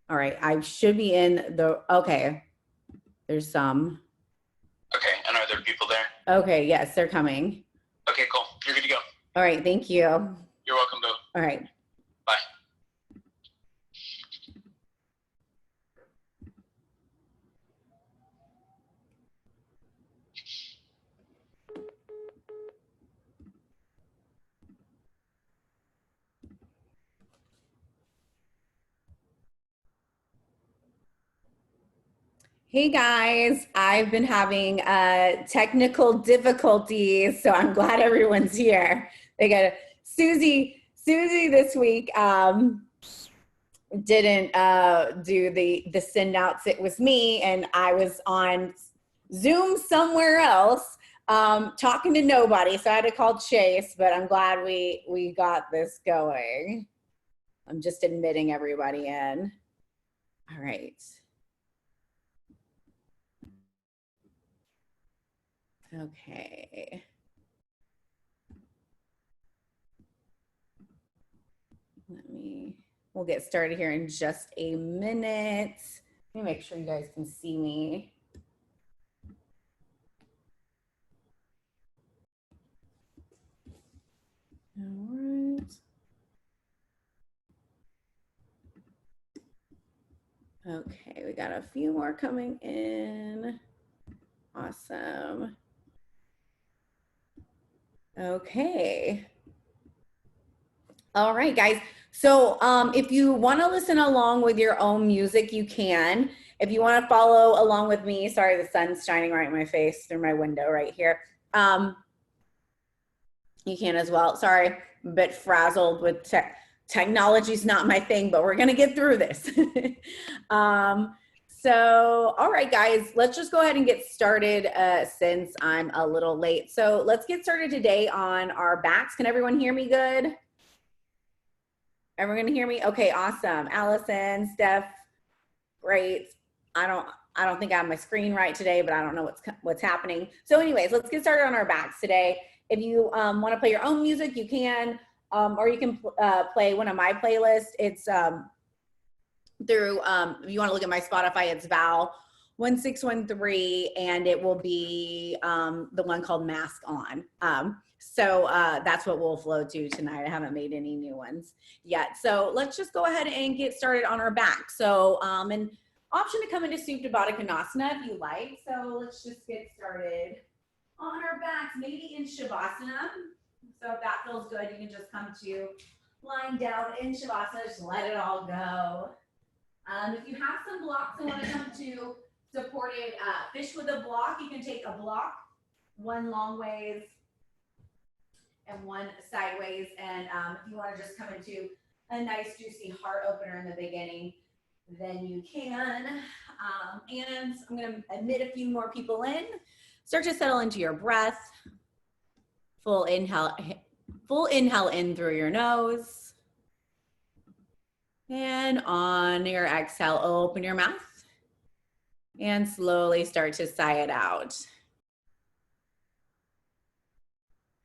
All right, I should be in the, okay. There's some. Okay, and are there people there? Okay, yes, they're coming. Okay, cool. You're good to go. All right, thank you. You're welcome, Boo. All right. Bye. Hey guys, I've been having technical difficulties, so I'm glad everyone's here. They got Susie this week didn't do the send outs. It was me, and I was on Zoom somewhere else talking to nobody, so I had to call Chase, but I'm glad we got this going. I'm just admitting everybody in. All right. Okay. We'll get started here in just a minute. Let me make sure you guys can see me. All right. Okay, we got a few more coming in. Awesome. Okay. All right, guys. So if you want to listen along with your own music, you can. If you want to follow along with me, sorry, the sun's shining right in my face through my window right here. You can as well. Sorry, I'm a bit frazzled with technology's not my thing, but we're going to get through this. So, all right, guys, let's just go ahead and get started since I'm a little late. So let's get started today on our backs. Can everyone hear me good? Everyone hear me? Okay, awesome. Allison, Steph, great. I don't think I have my screen right today, but I don't know what's happening. So anyways, let's get started on our backs today. If you want to play your own music, you can, or you can play one of my playlists. It's through, if you want to look at my Spotify, it's Val1613, and it will be the one called Mask On. So that's what we'll flow to tonight. I haven't made any new ones yet. So let's just go ahead and get started on our back. So an option to come into Supta Baddha Konasana if you like. So let's just get started on our backs, maybe in Shavasana. So if that feels good, you can just come to lying down in Shavasana, just let it all go. If you have some blocks and want to come to supported fish with a block, you can take a block, one long ways and one sideways. And if you want to just come into a nice juicy heart opener in the beginning, then you can. And I'm going to admit a few more people in. Start to settle into your breath. Full inhale in through your nose. And on your exhale, open your mouth and slowly start to sigh it out.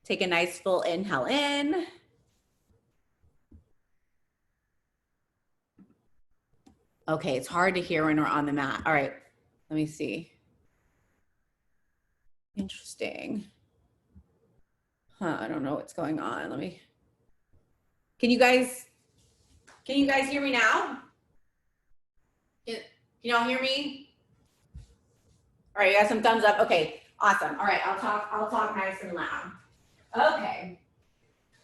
Take a nice full inhale in. Okay, it's hard to hear when we're on the mat. All right, let me see. Interesting. I don't know what's going on. Can you guys hear me now? Can y'all hear me? All right, you got some thumbs up. Okay, awesome. All right, I'll talk nice and loud. Okay.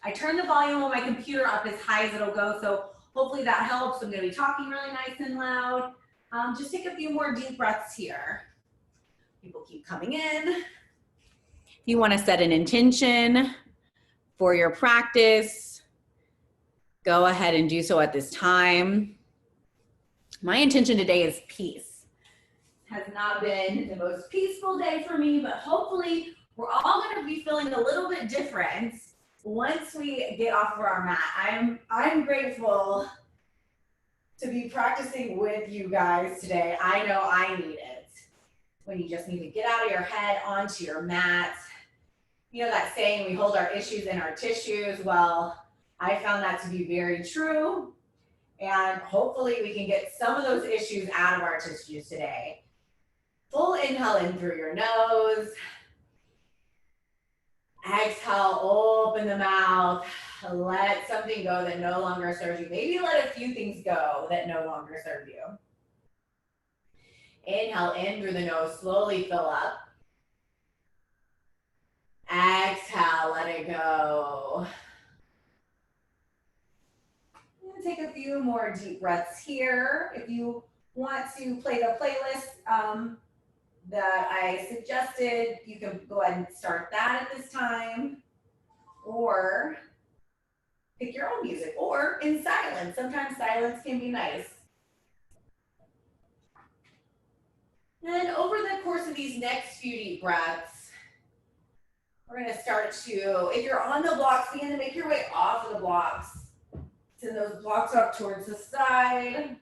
I turned the volume on my computer up as high as it'll go, so hopefully that helps. I'm gonna be talking really nice and loud. Just take a few more deep breaths here. People keep coming in. If you wanna set an intention for your practice, go ahead and do so at this time. My intention today is peace. Has not been the most peaceful day for me, but hopefully we're all gonna be feeling a little bit different once we get off of our mat. I'm grateful to be practicing with you guys today. I know I need it. When you just need to get out of your head onto your mat. You know that saying, we hold our issues in our tissues? Well, I found that to be very true. And hopefully we can get some of those issues out of our tissues today. Full inhale in through your nose. Exhale, open the mouth. Let something go that no longer serves you. Maybe let a few things go that no longer serve you. Inhale in through the nose, slowly fill up. Exhale, let it go. Take a few more deep breaths here. If you want to play the playlist that I suggested, you can go ahead and start that at this time, or pick your own music, or in silence. Sometimes silence can be nice. And over the course of these next few deep breaths, we're gonna start to, if you're on the blocks, begin to make your way off of the blocks. Send those blocks up towards the side.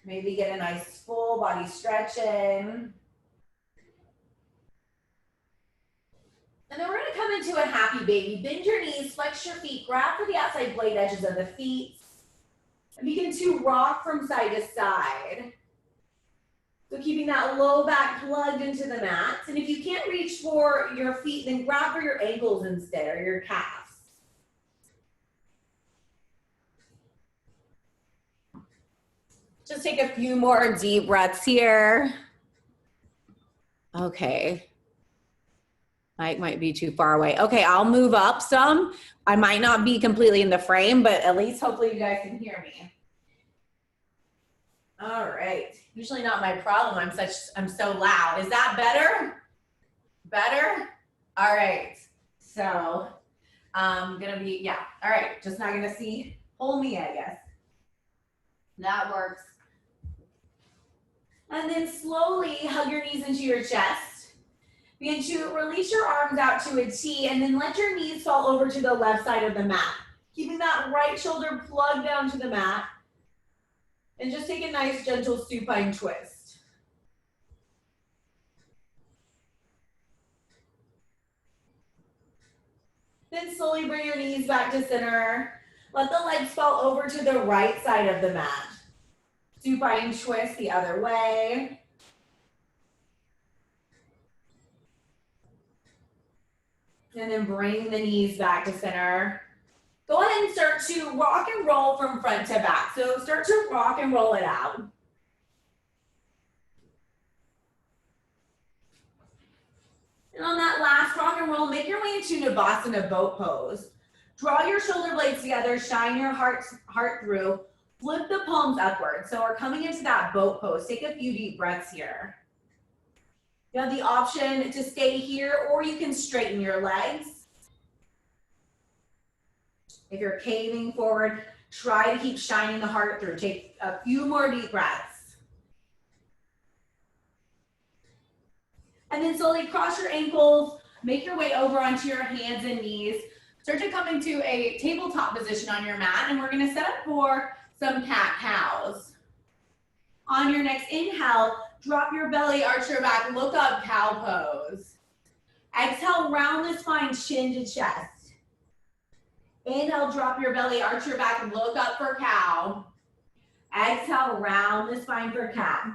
Maybe get a nice full body stretch in. And then we're gonna come into a happy baby. Bend your knees, flex your feet, grab for the outside blade edges of the feet, and begin to rock from side to side. So keeping that low back plugged into the mat. And if you can't reach for your feet, then grab for your ankles instead, or your calves. Just take a few more deep breaths here. Okay. Mike might be too far away. Okay, I'll move up some. I might not be completely in the frame, but at least hopefully you guys can hear me. All right. Usually not my problem. I'm so loud. Is that better? Better? All right. So I'm gonna be, yeah. All right. Just not gonna see, hold me, I guess. That works. And then slowly hug your knees into your chest. Begin to release your arms out to a T, and then let your knees fall over to the left side of the mat. Keeping that right shoulder plugged down to the mat. And just take a nice gentle supine twist. Then slowly bring your knees back to center. Let the legs fall over to the right side of the mat. Supine twist the other way. And then bring the knees back to center. Go ahead and start to rock and roll from front to back. So start to rock and roll it out. And on that last rock and roll, make your way into Navasana boat pose. Draw your shoulder blades together, shine your heart through. Flip the palms upward. So we're coming into that boat pose. Take a few deep breaths here. You have the option to stay here, or you can straighten your legs. If you're caving forward, try to keep shining the heart through. Take a few more deep breaths. And then slowly cross your ankles, make your way over onto your hands and knees. Start to come into a tabletop position on your mat, and we're gonna set up for some cat-cows. On your next inhale, drop your belly, arch your back, look up, cow pose. Exhale, round the spine, chin to chest. Inhale, drop your belly, arch your back, and look up for cow. Exhale, round the spine for cat.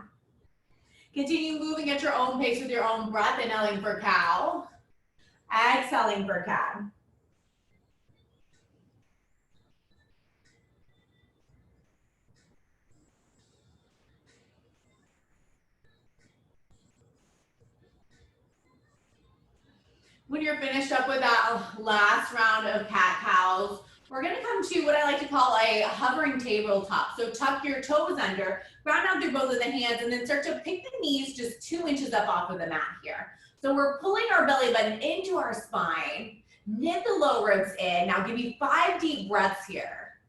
Continue moving at your own pace with your own breath, inhaling for cow. Exhaling for cat. When you're finished up with that last round of cat-cows, we're gonna come to what I like to call a hovering tabletop. So tuck your toes under, ground out through both of the hands, and then start to pick the knees just 2 inches up off of the mat here. So we're pulling our belly button into our spine, knit the low ribs in. Now give me 5 deep breaths here.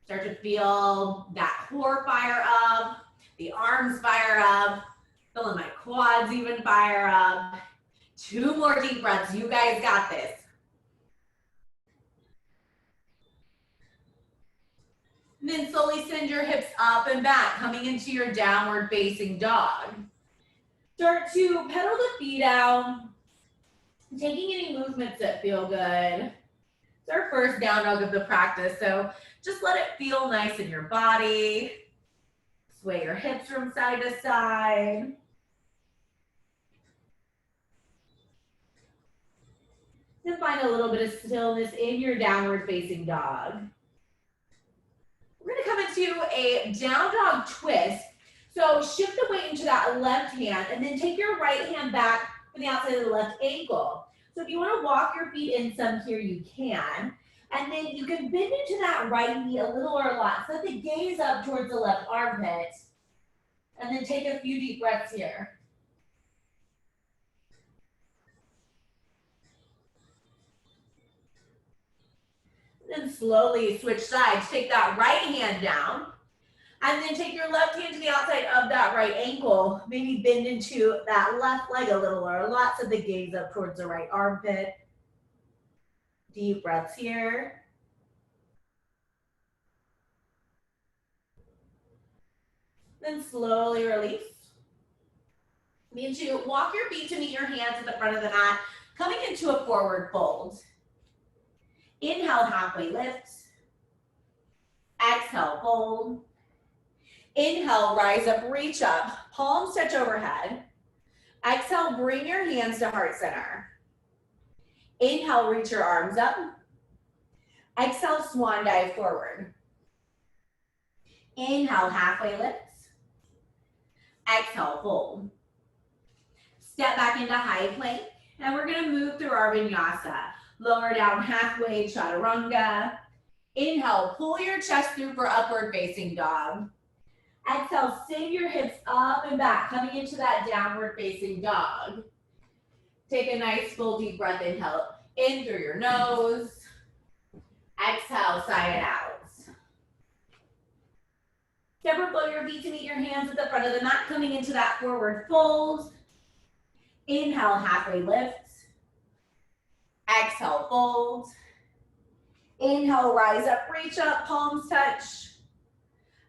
Start to feel that core fire up, the arms fire up, feeling my quads even fire up. 2 more deep breaths. You guys got this. And then slowly send your hips up and back, coming into your downward facing dog. Start to pedal the feet out, taking any movements that feel good. It's our first down dog of the practice, so just let it feel nice in your body. Sway your hips from side to side. Then find a little bit of stillness in your downward facing dog. We're gonna come into a down dog twist. So shift the weight into that left hand and then take your right hand back from the outside of the left ankle. So if you wanna walk your feet in some here, you can. And then you can bend into that right knee a little or a lot. So that the gaze up towards the left armpit. And then take a few deep breaths here. Then slowly switch sides. Take that right hand down. And then take your left hand to the outside of that right ankle. Maybe bend into that left leg a little or a lot so the gaze up towards the right armpit. Deep breaths here. Then slowly release. Begin to walk your feet to meet your hands at the front of the mat, coming into a forward fold. Inhale, halfway lift. Exhale, fold. Inhale, rise up, reach up, palms touch overhead. Exhale, bring your hands to heart center. Inhale, reach your arms up. Exhale, swan dive forward. Inhale, halfway lift. Exhale, fold. Step back into high plank, and we're gonna move through our vinyasa. Lower down halfway, chaturanga. Inhale, pull your chest through for upward facing dog. Exhale, send your hips up and back, coming into that downward facing dog. Take a nice full deep breath, inhale in through your nose. Exhale, side it out. Step or flow your feet to meet your hands at the front of the mat, coming into that forward fold. Inhale, halfway lift. Exhale, fold. Inhale, rise up, reach up, palms touch.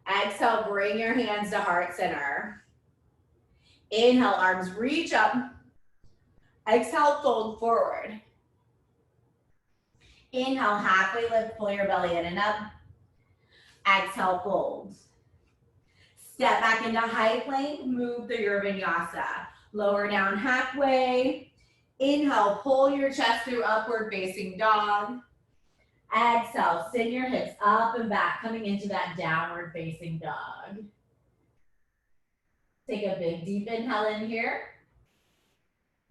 Exhale, bring your hands to heart center. Inhale, arms reach up. Exhale, fold forward. Inhale, halfway lift, pull your belly in and up. Exhale, fold. Step back into high plank, move through your vinyasa. Lower down halfway. Inhale, pull your chest through upward facing dog. Exhale, send your hips up and back, coming into that downward facing dog. Take a big deep inhale in here.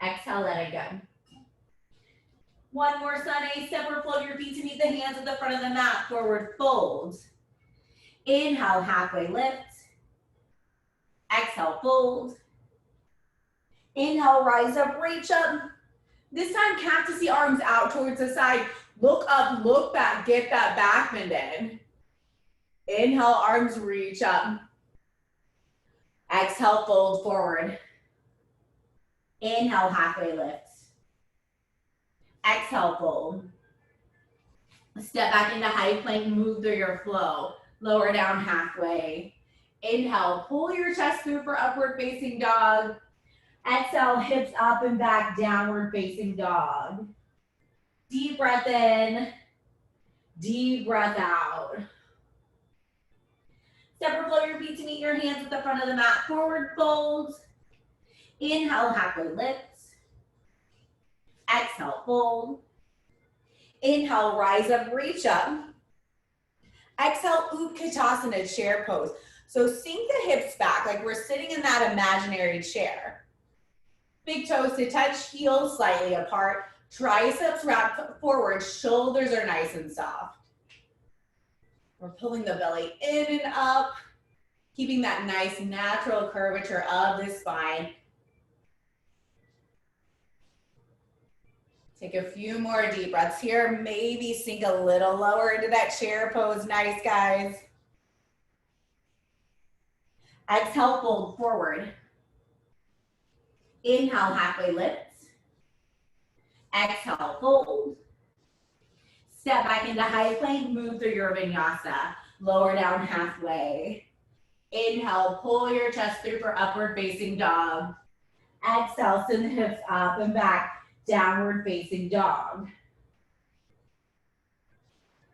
Exhale, let it go. One more, Sunny. Step or float your feet to meet the hands at the front of the mat. Forward fold. Inhale, halfway lift. Exhale, fold. Inhale, rise up, reach up. This time, cactus the arms out towards the side. Look up, look back, get that back bend in. Inhale, arms reach up. Exhale, fold forward. Inhale, halfway lift. Exhale, fold. Step back into high plank, move through your flow. Lower down halfway. Inhale, pull your chest through for upward facing dog. Exhale, hips up and back, downward facing dog. Deep breath in, deep breath out. Step or flow your feet to meet your hands at the front of the mat. Forward fold. Inhale, halfway lift. Exhale, fold. Inhale, rise up, reach up. Exhale, Utkatasana, chair pose. So sink the hips back like we're sitting in that imaginary chair. Big toes to touch, heels slightly apart. Triceps wrap forward, shoulders are nice and soft. We're pulling the belly in and up, keeping that nice natural curvature of the spine. Take a few more deep breaths here. Maybe sink a little lower into that chair pose. Nice, guys. Exhale, fold forward. Inhale, halfway lift. Exhale, fold. Step back into high plank, move through your vinyasa. Lower down halfway. Inhale, pull your chest through for upward facing dog. Exhale, send the hips up and back, downward facing dog.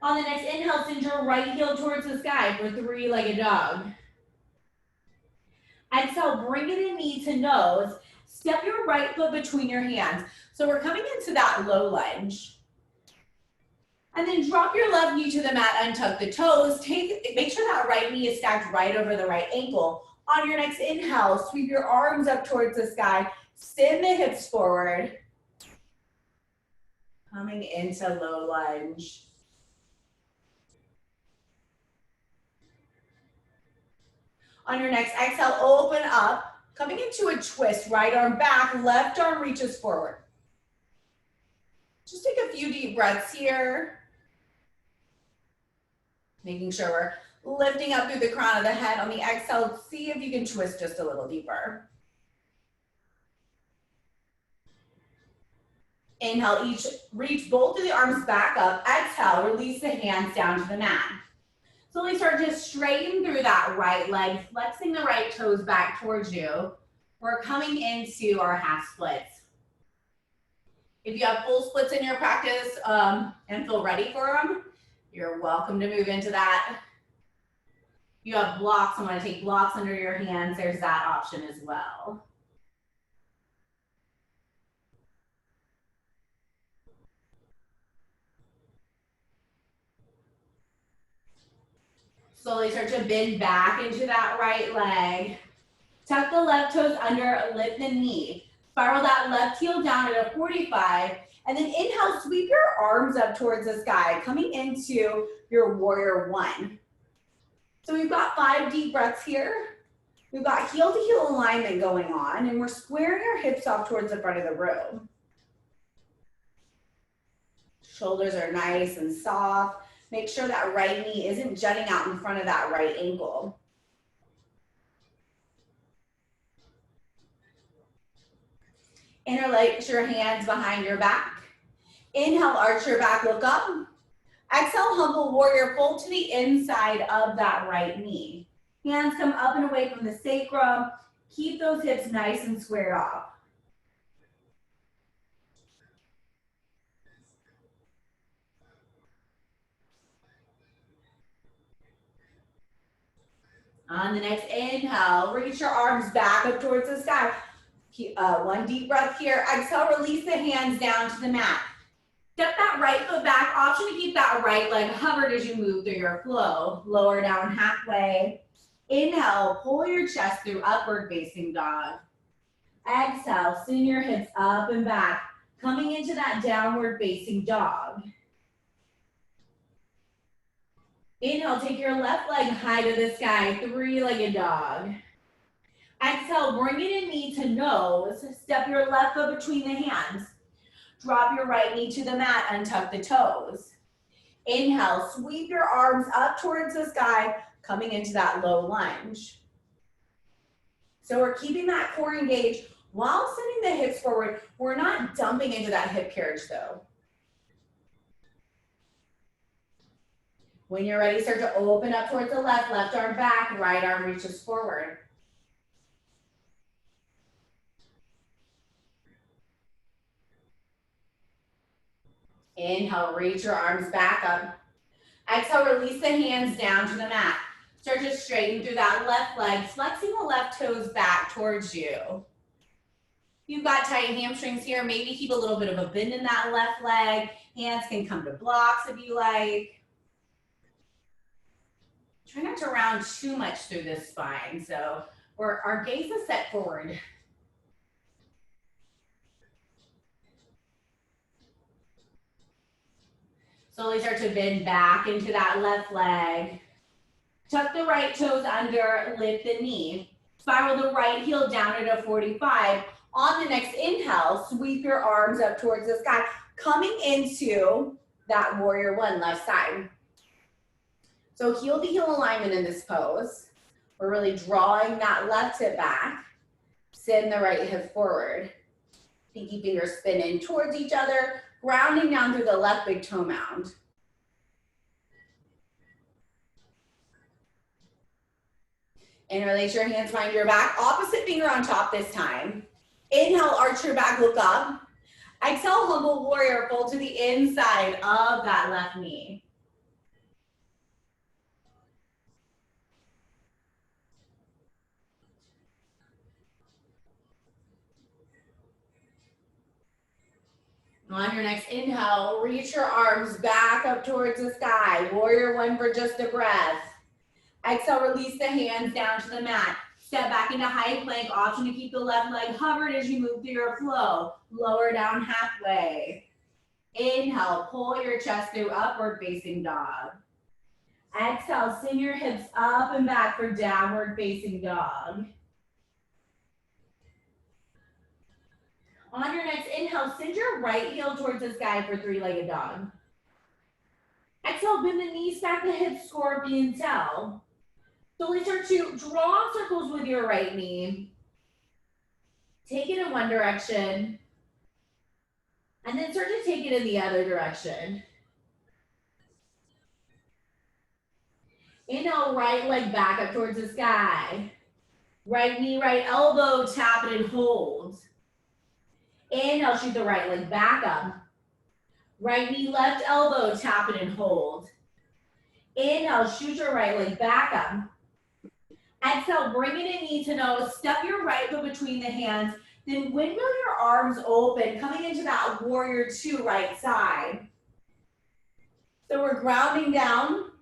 On the next inhale, send your right heel towards the sky for three-legged dog. Exhale, bring it in knee to nose. Step your right foot between your hands. So we're coming into that low lunge. And then drop your left knee to the mat, untuck the toes. Make sure that right knee is stacked right over the right ankle. On your next inhale, sweep your arms up towards the sky. Send the hips forward. Coming into low lunge. On your next exhale, open up. Coming into a twist, right arm back, left arm reaches forward. Just take a few deep breaths here. Making sure we're lifting up through the crown of the head. On the exhale, see if you can twist just a little deeper. Inhale, reach both of the arms back up. Exhale, release the hands down to the mat. Slowly start to straighten through that right leg, flexing the right toes back towards you. We're coming into our half splits. If you have full splits in your practice and feel ready for them, you're welcome to move into that. If you have blocks and want to take blocks under your hands, there's that option as well. Slowly start to bend back into that right leg. Tuck the left toes under, lift the knee. Spiral that left heel down at a 45. And then inhale, sweep your arms up towards the sky, coming into your warrior one. So we've got 5 deep breaths here. We've got heel to heel alignment going on, and we're squaring our hips off towards the front of the room. Shoulders are nice and soft. Make sure that right knee isn't jutting out in front of that right ankle. Interlace your hands behind your back. Inhale, arch your back, look up. Exhale, humble warrior, fold to the inside of that right knee. Hands come up and away from the sacrum. Keep those hips nice and squared off. On the next inhale, reach your arms back up towards the sky. One deep breath here. Exhale, release the hands down to the mat. Step that right foot back. Option to keep that right leg hovered as you move through your flow. Lower down halfway. Inhale, pull your chest through upward facing dog. Exhale, send your hips up and back. Coming into that downward facing dog. Inhale, take your left leg high to the sky, 3-legged dog. Exhale, bring it in knee to nose. Step your left foot between the hands. Drop your right knee to the mat, untuck the toes. Inhale, sweep your arms up towards the sky, coming into that low lunge. So we're keeping that core engaged while sending the hips forward. We're not dumping into that hip carriage though. When you're ready, start to open up towards the left arm back, right arm reaches forward. Inhale, reach your arms back up. Exhale, release the hands down to the mat. Start to straighten through that left leg, flexing the left toes back towards you. You've got tight hamstrings here. Maybe keep a little bit of a bend in that left leg. Hands can come to blocks if you like. Try not to round too much through this spine. So our gaze is set forward. Slowly start to bend back into that left leg. Tuck the right toes under, lift the knee. Spiral the right heel down at a 45. On the next inhale, sweep your arms up towards the sky, coming into that warrior one, left side. So heel to heel alignment in this pose. We're really drawing that left hip back. Send the right hip forward. Pinky fingers spin in towards each other, grounding down through the left big toe mound. Interlace your hands behind your back. Opposite finger on top this time. Inhale, arch your back, look up. Exhale, humble warrior, fold to the inside of that left knee. On your next inhale, reach your arms back up towards the sky. Warrior one for just a breath. Exhale, release the hands down to the mat. Step back into high plank. Option to keep the left leg covered as you move through your flow. Lower down halfway. Inhale, pull your chest through upward facing dog. Exhale, send your hips up and back for downward facing dog. On your next inhale, send your right heel towards the sky for three-legged dog. Exhale, bend the knees, stack the hips, scorpion tail. So let's start to draw circles with your right knee. Take it in one direction. And then start to take it in the other direction. Inhale, right leg back up towards the sky. Right knee, right elbow, tap it and hold. Inhale, shoot the right leg back up. Right knee, left elbow, tap it and hold. Inhale, shoot your right leg back up. Exhale, bring it in knee to nose. Step your right foot between the hands. Then windmill your arms open, coming into that warrior two right side. So we're grounding down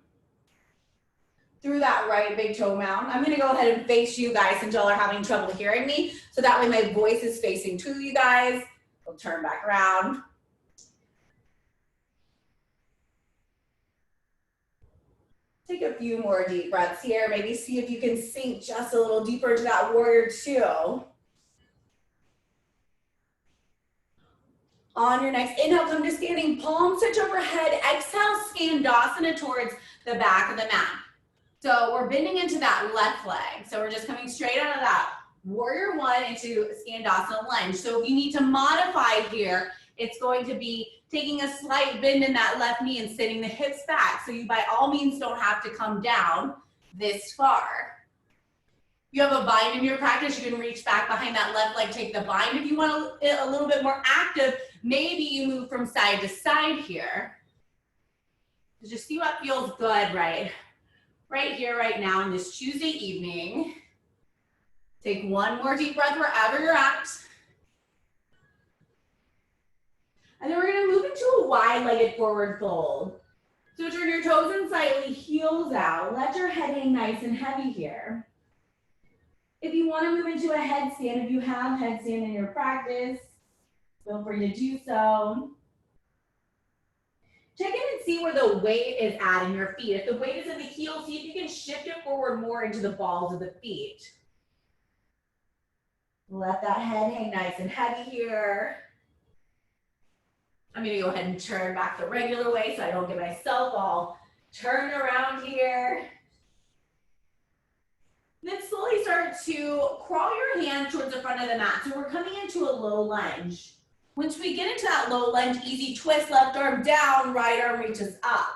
through that right big toe mound. I'm gonna go ahead and face you guys since y'all are having trouble hearing me. So that way my voice is facing to you guys. We'll turn back around. Take a few more deep breaths here. Maybe see if you can sink just a little deeper into that warrior two. On your next inhale, come to standing, palms touch overhead. Exhale, Skandasana towards the back of the mat. So we're bending into that left leg. So we're just coming straight out of that warrior one into Skandasana lunge. So if you need to modify here, it's going to be taking a slight bend in that left knee and sitting the hips back. So you by all means don't have to come down this far. If you have a bind in your practice, you can reach back behind that left leg, take the bind. If you want it a little bit more active, maybe you move from side to side here. Just see what feels good right here, right now in this Tuesday evening. Take one more deep breath wherever you're at. And then we're gonna move into a wide-legged forward fold. So turn your toes in slightly, heels out. Let your head hang nice and heavy here. If you wanna move into a headstand, if you have headstand in your practice, feel free to do so. Check in and see where the weight is at in your feet. If the weight is in the heel, see if you can shift it forward more into the balls of the feet. Let that head hang nice and heavy here. I'm gonna go ahead and turn back the regular way so I don't get myself all turned around here. Then slowly start to crawl your hands towards the front of the mat. So we're coming into a low lunge. Once we get into that low lunge, easy twist, left arm down, right arm reaches up.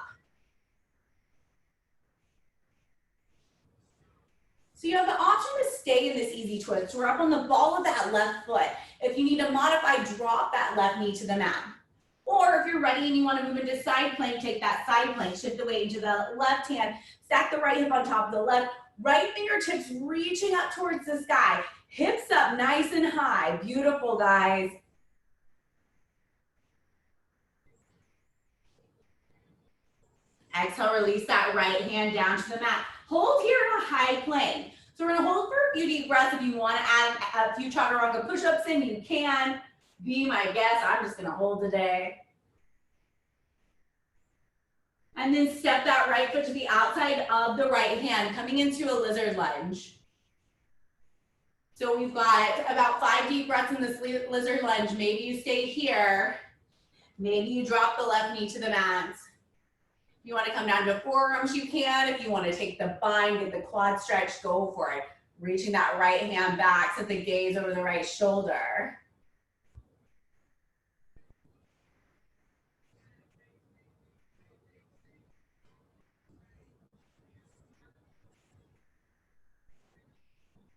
So you have the option to stay in this easy twist. We're up on the ball of that left foot. If you need to modify, drop that left knee to the mat. Or if you're ready and you want to move into side plank, take that side plank, shift the weight into the left hand, stack the right hip on top of the left, right fingertips reaching up towards the sky, hips up nice and high. Beautiful, guys. Exhale, release that right hand down to the mat. Hold here in a high plank. So we're gonna hold for a few deep breaths. If you wanna add a few chaturanga push-ups in, you can. Be my guest, I'm just gonna hold today. And then step that right foot to the outside of the right hand, coming into a lizard lunge. So we've got about 5 deep breaths in this lizard lunge. Maybe you stay here. Maybe you drop the left knee to the mat. If you want to come down to forearms, you can. If you want to take the bind, get the quad stretch, go for it. Reaching that right hand back, set the gaze over the right shoulder.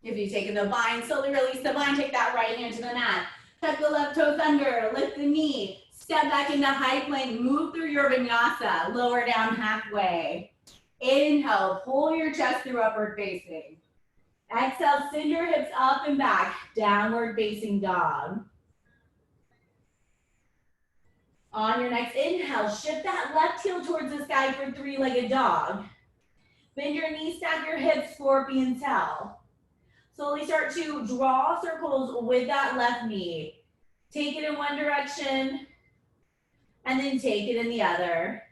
If you've taken the bind, slowly release the bind, take that right hand to the mat. Tuck the left toes under, lift the knee, step back into high plank, move through your vinyasa, lower down halfway. Inhale, pull your chest through upward facing. Exhale, send your hips up and back, downward facing dog. On your next inhale, shift that left heel towards the sky for three-legged dog. Bend your knees, stack your hips, scorpion tail. Slowly start to draw circles with that left knee. Take it in one direction, and then take it in the other.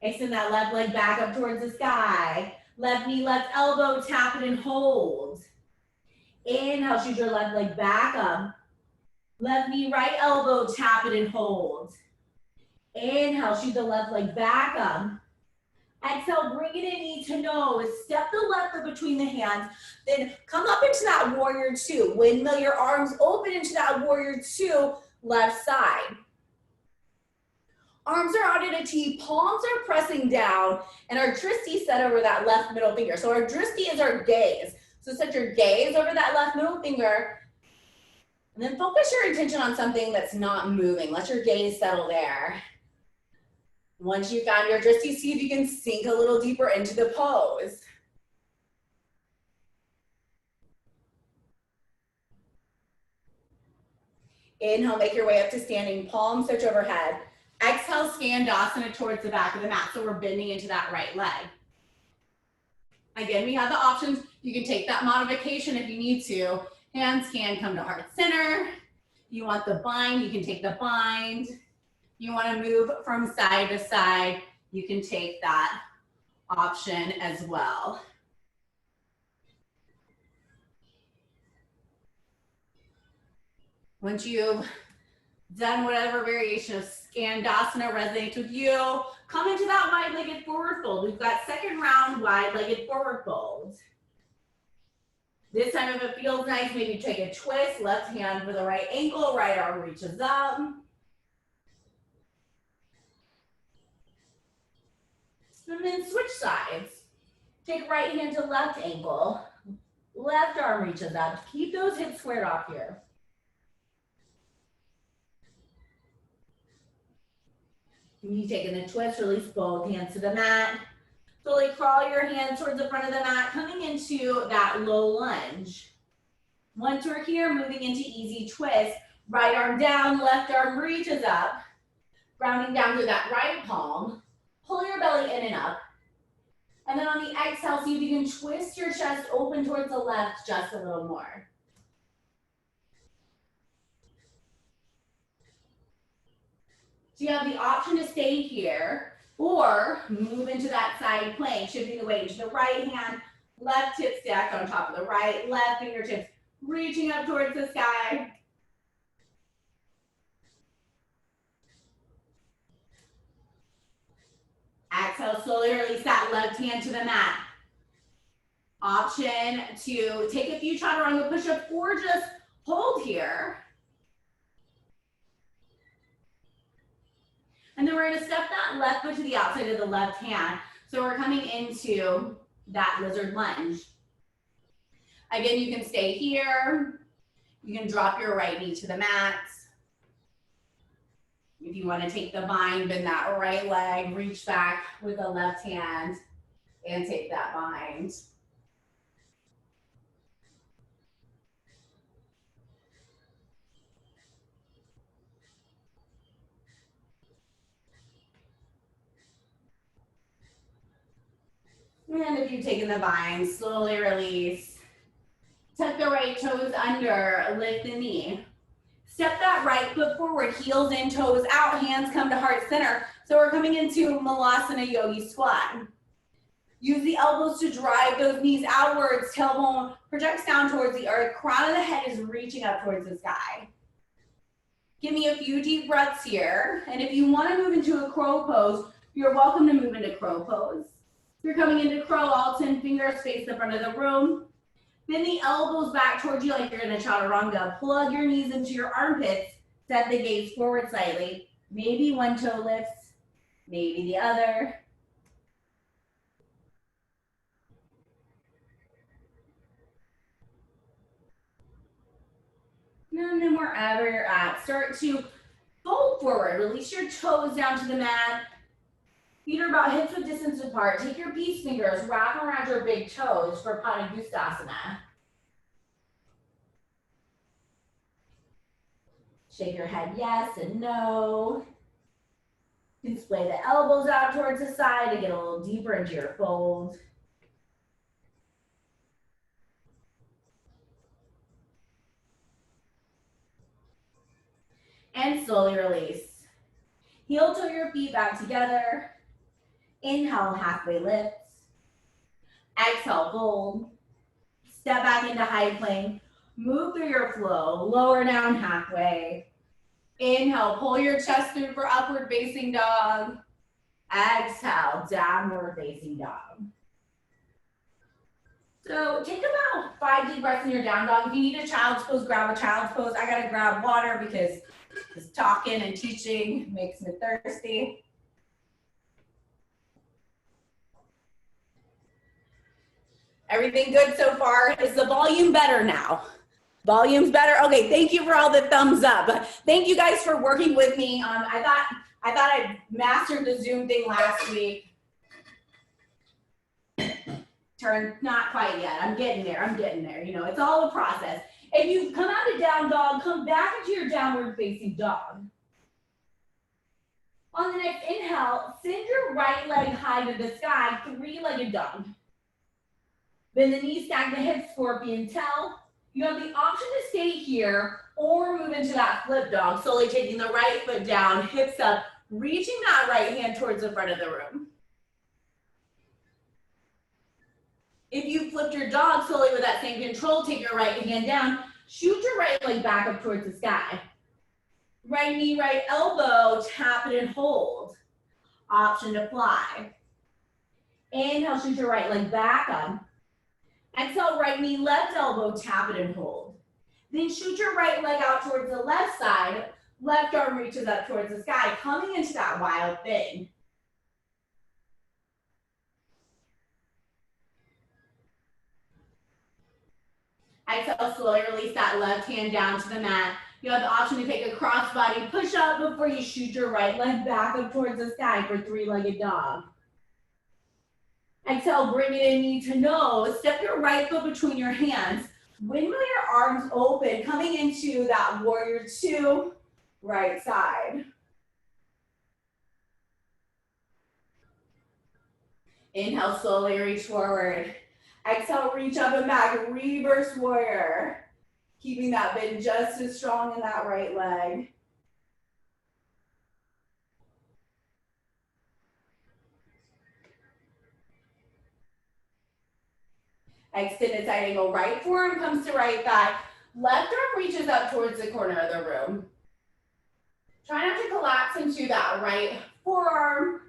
Extend that left leg back up towards the sky. Left knee, left elbow, tap it and hold. Inhale, shoot your left leg back up. Left knee, right elbow, tap it and hold. Inhale, shoot the left leg back up. Exhale, bring it in, knee to nose. Step the left foot between the hands. Then come up into that warrior two. Windmill your arms open into that warrior two, left side. Arms are out at a T, palms are pressing down, and our drishti set over that left middle finger. So our drishti is our gaze. So set your gaze over that left middle finger, and then focus your attention on something that's not moving. Let your gaze settle there. Once you found your drishti, see if you can sink a little deeper into the pose. Inhale, make your way up to standing, palms touch overhead. Exhale, Skandasana towards the back of the mat. So we're bending into that right leg. Again, we have the options. You can take that modification if you need to. Hands can come to heart center. You want the bind, you can take the bind. You want to move from side to side, you can take that option as well. Once you've done whatever variation of Skandasana resonates with you, come into that wide-legged forward fold. We've got second round wide-legged forward fold. This time if it feels nice, maybe take a twist, left hand for the right ankle, right arm reaches up. And then switch sides. Take right hand to left ankle, left arm reaches up. Keep those hips squared off here. You taking a twist, release both hands to the mat. Slowly crawl your hands towards the front of the mat, coming into that low lunge. Once we're here, moving into easy twist. Right arm down, left arm reaches up. Grounding down through that right palm. Pull your belly in and up. And then on the exhale, see if you can twist your chest open towards the left just a little more. So you have the option to stay here or move into that side plank, shifting the weight into the right hand, left hip stacked on top of the right, left fingertips reaching up towards the sky. Exhale, slowly release that left hand to the mat. Option to take a few chaturanga push-ups or just hold here. And then we're gonna step that left foot to the outside of the left hand. So we're coming into that lizard lunge. Again, you can stay here. You can drop your right knee to the mat. If you want to take the bind, bend that right leg, reach back with the left hand and take that bind. And if you've taken the bind, slowly release. Tuck the right toes under, lift the knee. Step that right foot forward, heels in, toes out, hands come to heart center. So we're coming into Malasana Yogi Squat. Use the elbows to drive those knees outwards, tailbone projects down towards the earth, crown of the head is reaching up towards the sky. Give me a few deep breaths here. And if you want to move into a crow pose, you're welcome to move into crow pose. If you're coming into crow, all 10 fingers face the front of the room. Bend the elbows back towards you like you're in a chaturanga. Plug your knees into your armpits. Set the gaze forward slightly. Maybe one toe lifts, maybe the other. And then wherever you're at, start to fold forward. Release your toes down to the mat. Feet are about hips width distance apart. Take your peace fingers, wrap around your big toes for Padangusthasana. Shake your head yes and no. You can splay the elbows out towards the side to get a little deeper into your fold. And slowly release. Heel toe your feet back together. Inhale, halfway lifts. Exhale, fold. Step back into high plank. Move through your flow. Lower down halfway. Inhale, pull your chest through for upward facing dog. Exhale, downward facing dog. So take about 5 deep breaths in your down dog. If you need a child's pose, grab a child's pose. I gotta grab water because this talking and teaching makes me thirsty. Everything good so far? Is the volume better now? Volume's better? Okay, thank you for all the thumbs up. Thank you guys for working with me. I thought I mastered the Zoom thing last week. Not quite yet. I'm getting there. You know, it's all a process. If you come out of down dog, come back into your downward facing dog. On the next inhale, send your right leg high to the sky, 3-legged dog. Bend the knees, stack the hips, scorpion tail. You have the option to stay here or move into that flip dog, slowly taking the right foot down, hips up, reaching that right hand towards the front of the room. If you flipped your dog, slowly with that same control, take your right hand down, shoot your right leg back up towards the sky. Right knee, right elbow, tap it and hold. Option to fly. Inhale, shoot your right leg back up. Exhale, right knee, left elbow, tap it and hold. Then shoot your right leg out towards the left side, left arm reaches up towards the sky, coming into that wild thing. Exhale, slowly release that left hand down to the mat. You have the option to take a cross-body push-up before you shoot your right leg back up towards the sky for 3-legged dog. Exhale, bring it in, knee to nose. Step your right foot between your hands. Windmill your arms open, coming into that warrior 2, right side. Inhale, slowly reach forward. Exhale, reach up and back, reverse warrior. Keeping that bend just as strong in that right leg. Extended side angle, right forearm comes to right thigh. Left arm reaches up towards the corner of the room. Try not to collapse into that right forearm.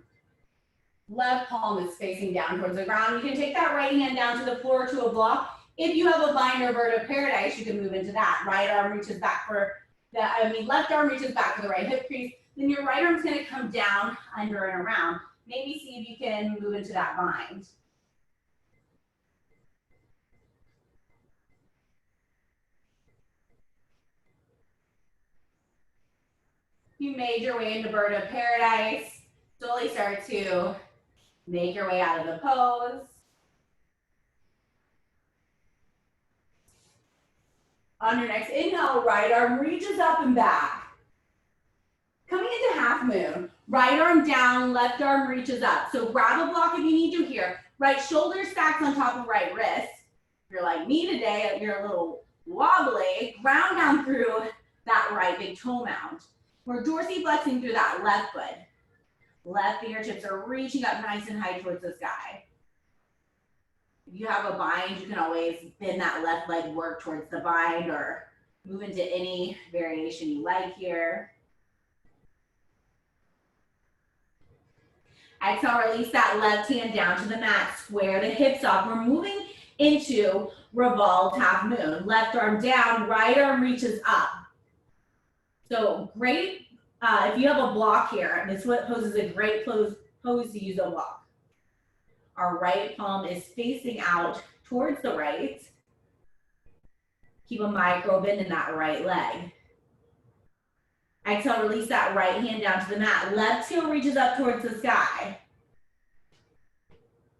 Left palm is facing down towards the ground. You can take that right hand down to the floor to a block. If you have a bind or bird of paradise, you can move into that. Right arm reaches back for left arm reaches back for the right hip crease. Then your right arm's gonna come down, under and around. Maybe see if you can move into that bind. You made your way into bird of paradise. Slowly start to make your way out of the pose. On your next inhale, right arm reaches up and back. Coming into half moon, right arm down, left arm reaches up. So grab a block if you need to here. Right shoulder stacks on top of right wrist. If you're like me today, you're a little wobbly, ground down through that right big toe mount. We're dorsiflexing through that left foot. Left fingertips are reaching up nice and high towards the sky. If you have a bind, you can always bend that left leg, work towards the bind, or move into any variation you like here. Exhale, release that left hand down to the mat, square the hips off. We're moving into revolved half moon. Left arm down, right arm reaches up. So great, if you have a block here, this pose is a great pose to use a block. Our right palm is facing out towards the right. Keep a micro bend in that right leg. Exhale, release that right hand down to the mat. Left heel reaches up towards the sky.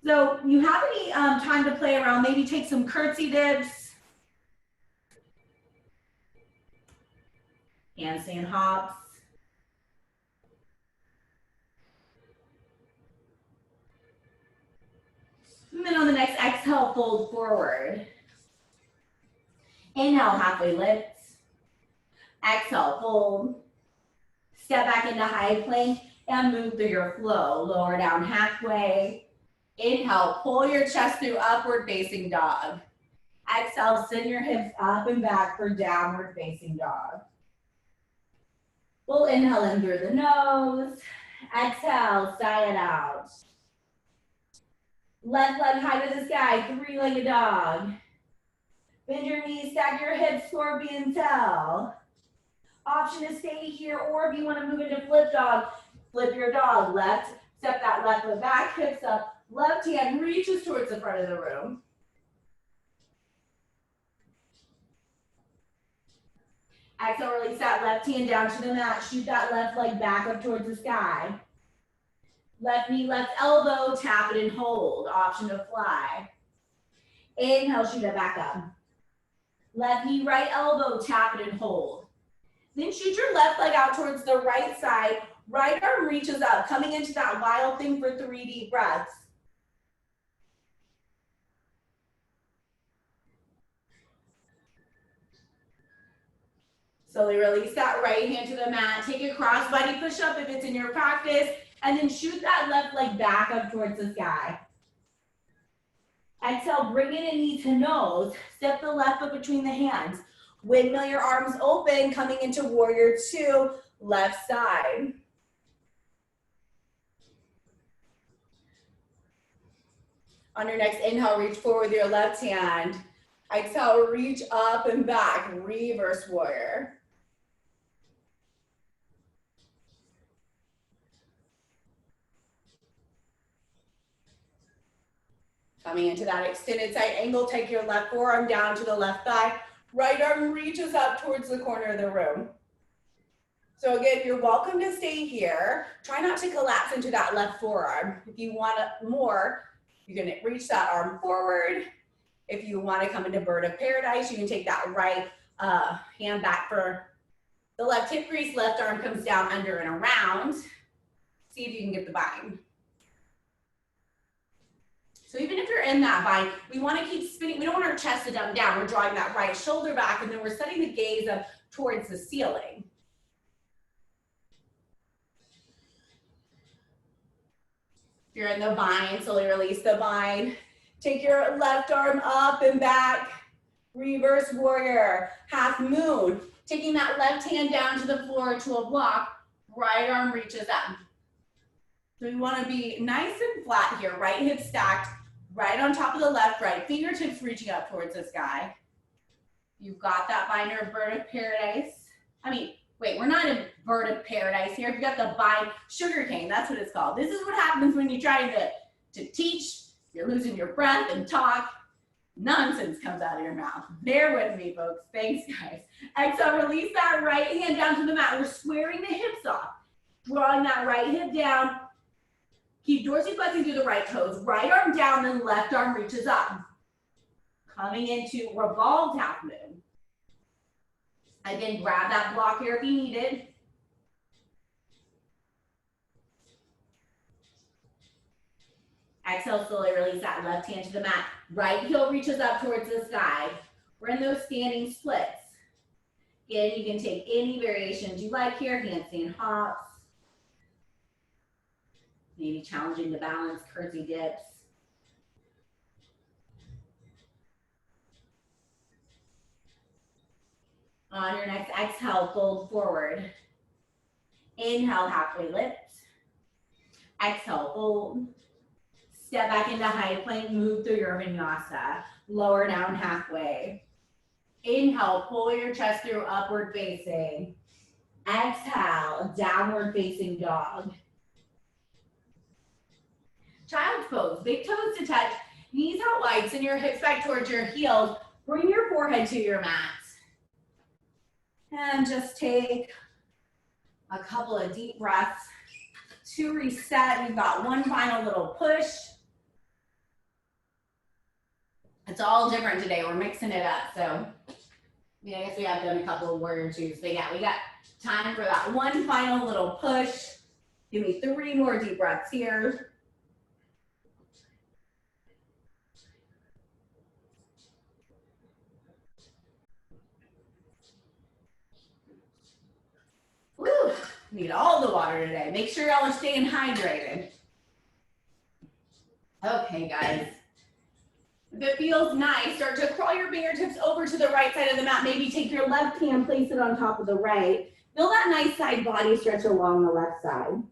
So you have any time to play around, maybe take some curtsy dips. Handstand hops. And then on the next exhale, fold forward. Inhale, halfway lifts. Exhale, fold. Step back into high plank and move through your flow. Lower down halfway. Inhale, pull your chest through upward facing dog. Exhale, send your hips up and back for downward facing dog. We'll inhale in through the nose. Exhale, sigh it out. Left leg high to the sky, three-legged dog. Bend your knees, stack your hips, scorpion tail. Option to stay here, or if you want to move into flip dog, flip your dog. Left, step that left foot back, hips up. Left hand reaches towards the front of the room. Exhale, release that left hand down to the mat. Shoot that left leg back up towards the sky. Left knee, left elbow, tap it and hold. Option to fly. Inhale, shoot it back up. Left knee, right elbow, tap it and hold. Then shoot your left leg out towards the right side. Right arm reaches up, coming into that wild thing for 3 deep breaths. Slowly release that right hand to the mat. Take a crossbody push-up if it's in your practice, and then shoot that left leg back up towards the sky. Exhale, bring in a knee to nose. Step the left foot between the hands. Windmill your arms open, coming into warrior two, left side. On your next inhale, reach forward with your left hand. Exhale, reach up and back, reverse warrior. Coming into that extended side angle, take your left forearm down to the left thigh. Right arm reaches up towards the corner of the room. So again, you're welcome to stay here. Try not to collapse into that left forearm. If you want more, you can reach that arm forward. If you want to come into bird of paradise, you can take that right hand back for the left hip crease. Left arm comes down under and around. See if you can get the bind. So even if you're in that bind, we want to keep spinning. We don't want our chest to dump down. We're drawing that right shoulder back, and then we're setting the gaze up towards the ceiling. If you're in the bind, slowly release the bind. Take your left arm up and back. Reverse warrior, half moon. Taking that left hand down to the floor to a block. Right arm reaches up. So we want to be nice and flat here. Right hip stacked, right on top of the left, right fingertips reaching up towards the sky. You've got that binder of bird of paradise. Wait, we're not in bird of paradise here. You've got the bind sugar cane. That's what it's called. This is what happens when you're trying to teach. You're losing your breath and talk. Nonsense comes out of your mouth. Bear with me, folks. Thanks, guys. Exhale, release that right hand down to the mat. We're squaring the hips off. Drawing that right hip down. Keep dorsiflexing through the right toes. Right arm down, then left arm reaches up. Coming into revolved half moon. Again, grab that block here if you need it. Exhale, slowly release that left hand to the mat. Right heel reaches up towards the sky. We're in those standing splits. Again, you can take any variations you like here. Handstand hops. Maybe challenging the balance, curtsy dips. On your next exhale, fold forward. Inhale, halfway lift. Exhale, fold. Step back into high plank, move through your vinyasa. Lower down halfway. Inhale, pull your chest through upward facing. Exhale, downward facing dog. Child's pose, big toes to touch, knees out wide, send your hips back towards your heels. Bring your forehead to your mat. And just take a couple of deep breaths to reset. We've got one final little push. It's all different today. We're mixing it up. So I guess we have done a couple of warrior twos, but yeah, we got Time for that one final little push. Give me 3 more deep breaths here. Woo, need all the water today. Make sure y'all are staying hydrated. Okay, guys. If it feels nice, start to crawl your fingertips over to the right side of the mat. Maybe take your left hand, place it on top of the right. Feel that nice side body stretch along the left side.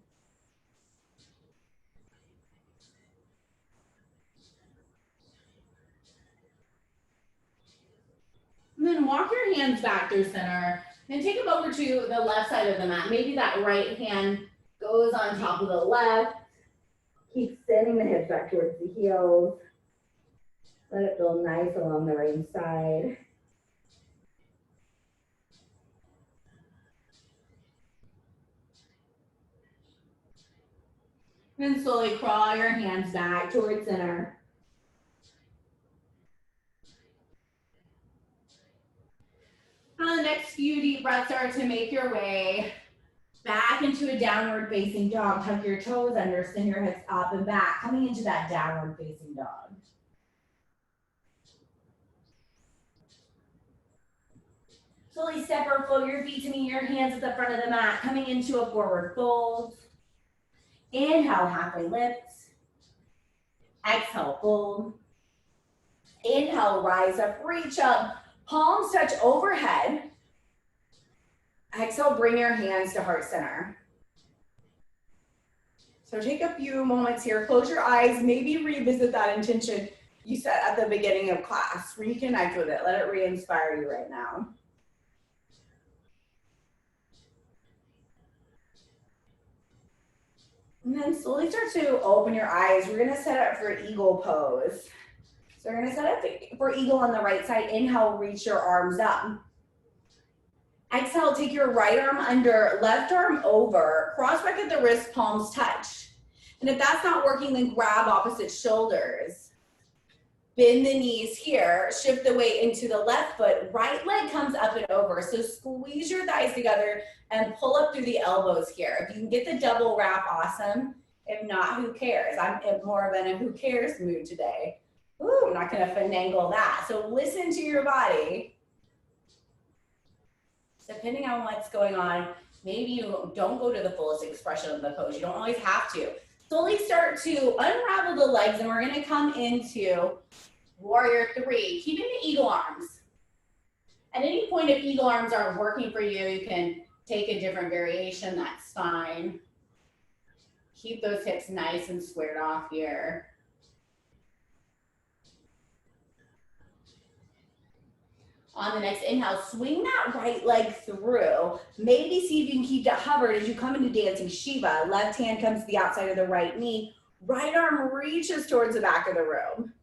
And then walk your hands back through center. Then take them over to the left side of the mat. Maybe that right hand goes on top of the left. Keep sending the hips back towards the heels. Let it feel nice along the right side. Then slowly crawl your hands back towards center. On the next few deep breaths, start to make your way back into a downward facing dog. Tuck your toes under, send your hips up and back, coming into that downward facing dog. Slowly step or flow your feet to meet your hands at the front of the mat, coming into a forward fold. Inhale, halfway lifts. Exhale, fold. Inhale, rise up, reach up. Palms touch overhead. Exhale, bring your hands to heart center. So take a few moments here, close your eyes, maybe revisit that intention you set at the beginning of class. Reconnect with it, let it re-inspire you right now. And then slowly start to open your eyes. We're gonna set up for eagle pose. So we're gonna set up for eagle on the right side. Inhale, reach your arms up. Exhale, take your right arm under, left arm over, cross back at the wrist, palms touch. And if that's not working, then grab opposite shoulders. Bend the knees here, shift the weight into the left foot, right leg comes up and over. So squeeze your thighs together and pull up through the elbows here. If you can get the double wrap, awesome. If not, who cares? I'm in more of a who cares mood today. Ooh, I'm not gonna finagle that. So listen to your body. Depending on what's going on, maybe you don't go to the fullest expression of the pose. You don't always have to. Slowly start to unravel the legs and we're gonna come into warrior 3, keeping the eagle arms. At any point, if eagle arms aren't working for you, you can take a different variation, that's fine. Keep those hips nice and squared off here. On the next inhale, swing that right leg through. Maybe see if you can keep that hovered as you come into dancing Shiva. Left hand comes to the outside of the right knee. Right arm reaches towards the back of the room.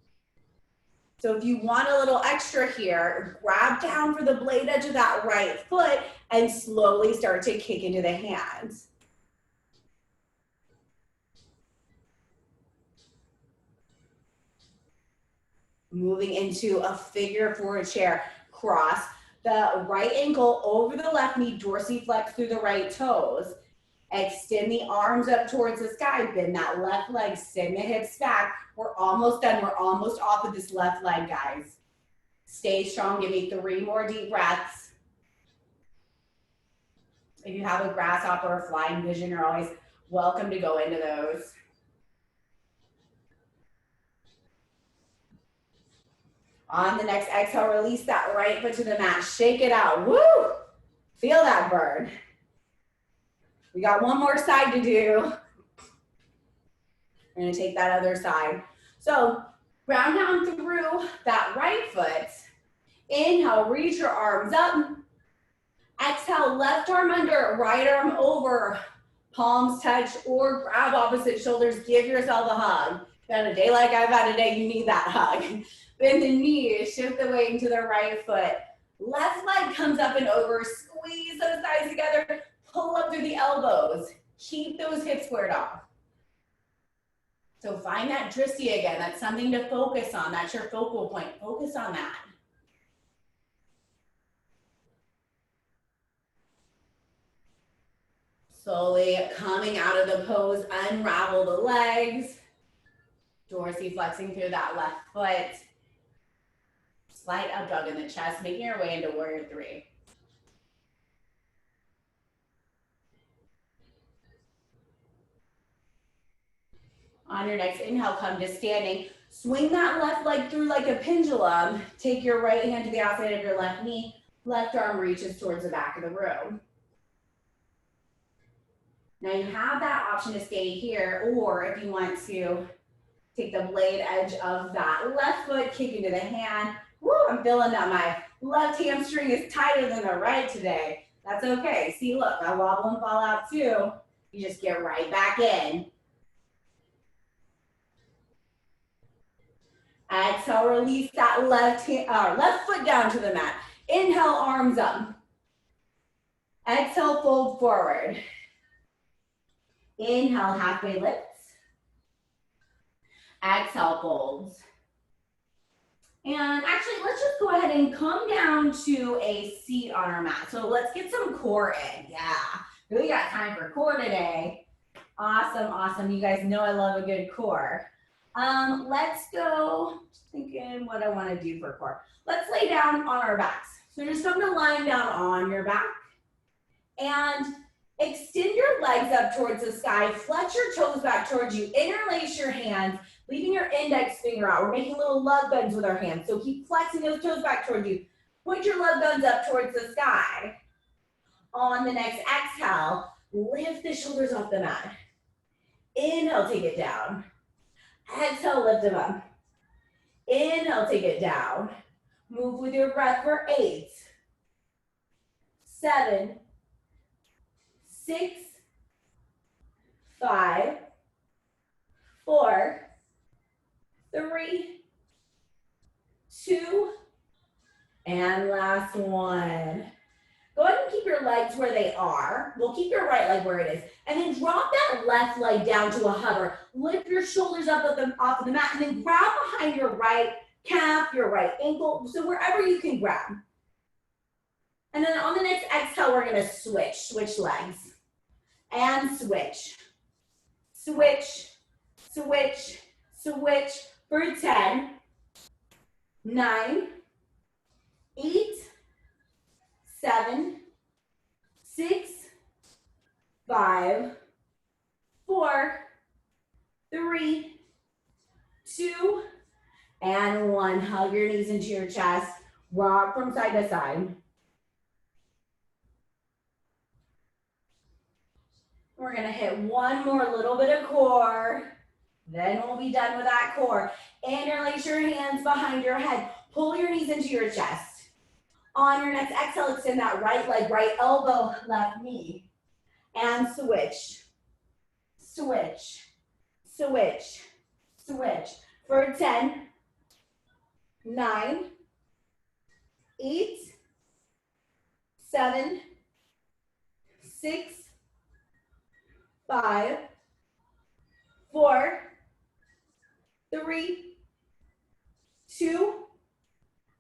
So if you want a little extra here, grab down for the blade edge of that right foot and slowly start to kick into the hands. Moving into a figure 4 chair. Cross the right ankle over the left knee, dorsiflex through the right toes. Extend the arms up towards the sky, bend that left leg, send the hips back. We're almost done, we're almost off of this left leg, guys. Stay strong, give me 3 more deep breaths. If you have a grasshopper or flying vision, you're always welcome to go into those. On the next exhale, release that right foot to the mat. Shake it out. Woo! Feel that burn. We got one more side to do. We're gonna take that other side. So ground down through that right foot. Inhale, reach your arms up. Exhale, left arm under, right arm over. Palms touch or grab opposite shoulders. Give yourself a hug. If you had a day like I've had today, you need that hug. Bend the knees, shift the weight into the right foot. Left leg comes up and over. Squeeze those thighs together. Pull up through the elbows. Keep those hips squared off. So find that drishti again. That's something to focus on. That's your focal point. Focus on that. Slowly coming out of the pose, unravel the legs. Dorsey flexing through that left foot. Slight up dog in the chest, making your way into warrior three. On your next inhale, come to standing. Swing that left leg through like a pendulum. Take your right hand to the outside of your left knee. Left arm reaches towards the back of the room. Now you have that option to stay here, or if you want to take the blade edge of that left foot, kick into the hand. Woo, I'm feeling that my left hamstring is tighter than the right today. That's okay. See, look, I wobble and fall out too. You just get right back in. Exhale, release that left foot down to the mat. Inhale, arms up. Exhale, fold forward. Inhale, halfway lifts. Exhale, folds. And actually, let's just go ahead and come down to a seat on our mat. So let's get some core in. Yeah, really got time for core today. Awesome, awesome. You guys know I love a good core. Let's go, just thinking what I want to do for core. Let's lay down on our backs. So you're just going to lie down on your back and extend your legs up towards the sky. Flex your toes back towards you. Interlace your hands, leaving your index finger out. We're making little love guns with our hands. So keep flexing those toes back towards you. Point your love guns up towards the sky. On the next exhale, lift the shoulders off the mat. Inhale, take it down. Exhale, lift them up. Inhale, take it down. Move with your breath for 8, 7, 6, 5, 4, 3, 2, and last one. Go ahead and keep your legs where they are. We'll keep your right leg where it is. And then drop that left leg down to a hover. Lift your shoulders up off of the mat and then grab behind your right calf, your right ankle, so wherever you can grab. And then on the next exhale, we're gonna switch legs. And switch. Switch, switch, switch for 10, 9, 8, 7, 6, 5, 4, 3, 2, and 1. Hug your knees into your chest. Rock from side to side. We're gonna hit one more little bit of core. Then we'll be done with that core. Interlace your hands behind your head. Pull your knees into your chest. On your next exhale, extend that right leg, right elbow, left knee. And switch. Switch. Switch. Switch. For 10, 9, 8, 7, 6, 5, 4, 3, 2,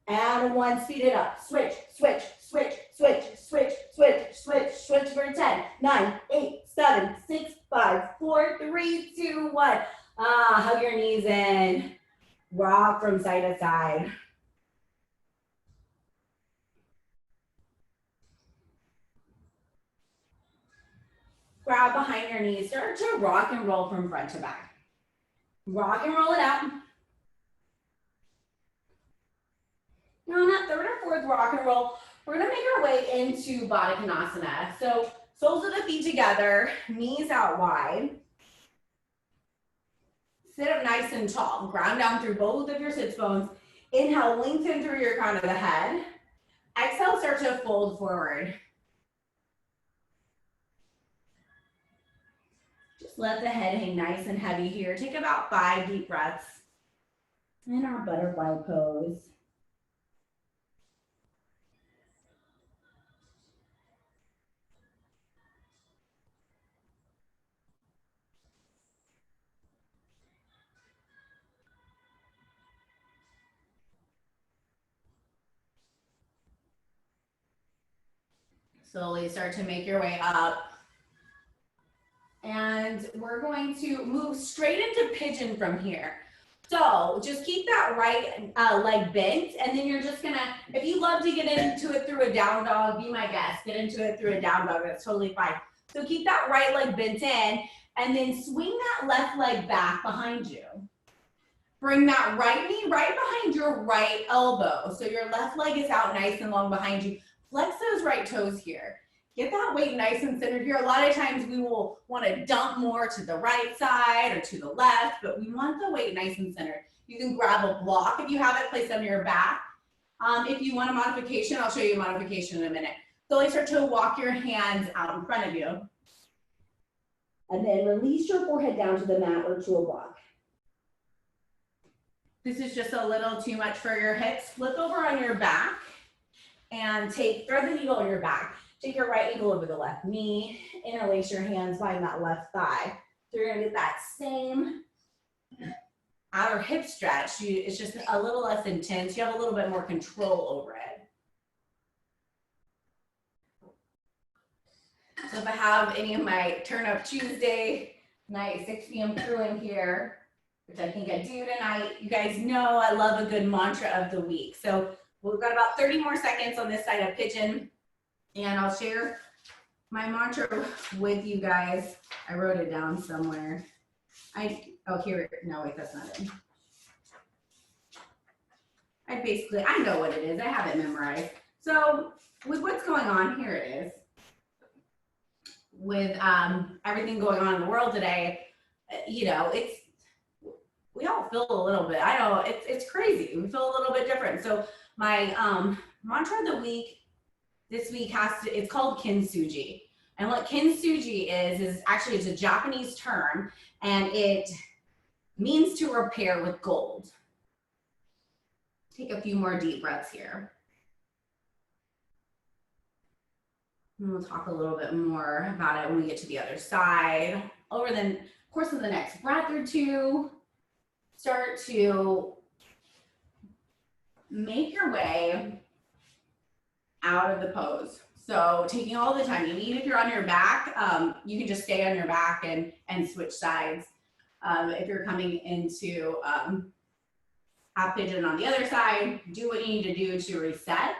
and 1. Speed it up. Switch, switch, switch, switch, switch, switch, switch, switch for 10, 9, 8, 7, 6, 5, 4, 3, 2, 1. Hug your knees in. Rock from side to side. Grab behind your knees. Start to rock and roll from front to back. Rock and roll it out. Now on that third or fourth rock and roll, we're gonna make our way into Baddha Konasana. So soles of the feet together, knees out wide. Sit up nice and tall. Ground down through both of your sits bones. Inhale, lengthen through your crown of the head. Exhale, start to fold forward. Just let the head hang nice and heavy here. Take about 5 deep breaths in our butterfly pose. Slowly start to make your way up. And we're going to move straight into pigeon from here. So just keep that right leg bent, and then you're just gonna, if you love to get into it through a down dog, be my guest, get into it through a down dog, that's totally fine. So keep that right leg bent in, and then swing that left leg back behind you. Bring that right knee right behind your right elbow. So your left leg is out nice and long behind you. Flex those right toes here. Get that weight nice and centered here. A lot of times we will want to dump more to the right side or to the left, but we want the weight nice and centered. You can grab a block if you have it placed under your back. If you want a modification, I'll show you a modification in a minute. Slowly start to walk your hands out in front of you. And then release your forehead down to the mat or to a block. This is just a little too much for your hips. Flip over on your back and thread the needle on your back. Take your right ankle over the left knee, interlace your hands behind that left thigh. So you're gonna get that same outer hip stretch. It's just a little less intense. You have a little bit more control over it. So if I have any of my Turn Up Tuesday night 6 p.m. crew in here, which I think I do tonight, you guys know I love a good mantra of the week. So we've got about 30 more seconds on this side of pigeon. And I'll share my mantra with you guys. I wrote it down somewhere. No, wait, that's not it. I know what it is. I have it memorized. So with what's going on, here it is. With everything going on in the world today, we all feel a little bit, I know it's crazy. We feel a little bit different. So my mantra of the week this week it's called kintsugi. And what kintsugi is actually, it's a Japanese term, and it means to repair with gold. Take a few more deep breaths here. And we'll talk a little bit more about it when we get to the other side. Over the course of the next breath or two, start to make your way out of the pose. So taking all the time you need. If you're on your back, you can just stay on your back and switch sides. If you're coming into half pigeon on the other side, do what you need to do to reset.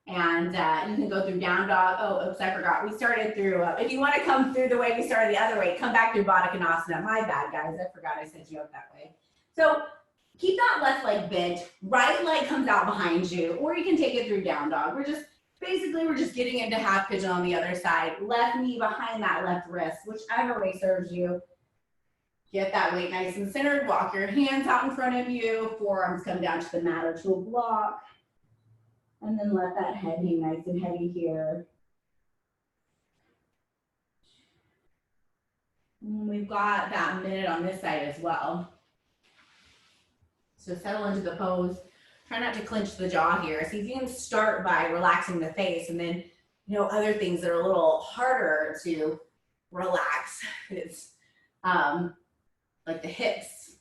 And you can go through down dog. Oh, oops, I forgot. We started through, if you want to come through the way we started the other way, come back through Baddha Konasana. My bad, guys. I forgot I set you up that way. So keep that left leg bent. Right leg comes out behind you, or you can take it through down dog. We're just getting into half pigeon on the other side. Left knee behind that left wrist, whichever way serves you. Get that weight nice and centered. Walk your hands out in front of you. Forearms come down to the mat or to a block. And then let that head hang nice and heavy here. And we've got that minute on this side as well. So settle into the pose. Try not to clench the jaw here. See if you can start by relaxing the face, and then, other things that are a little harder to relax is like the hips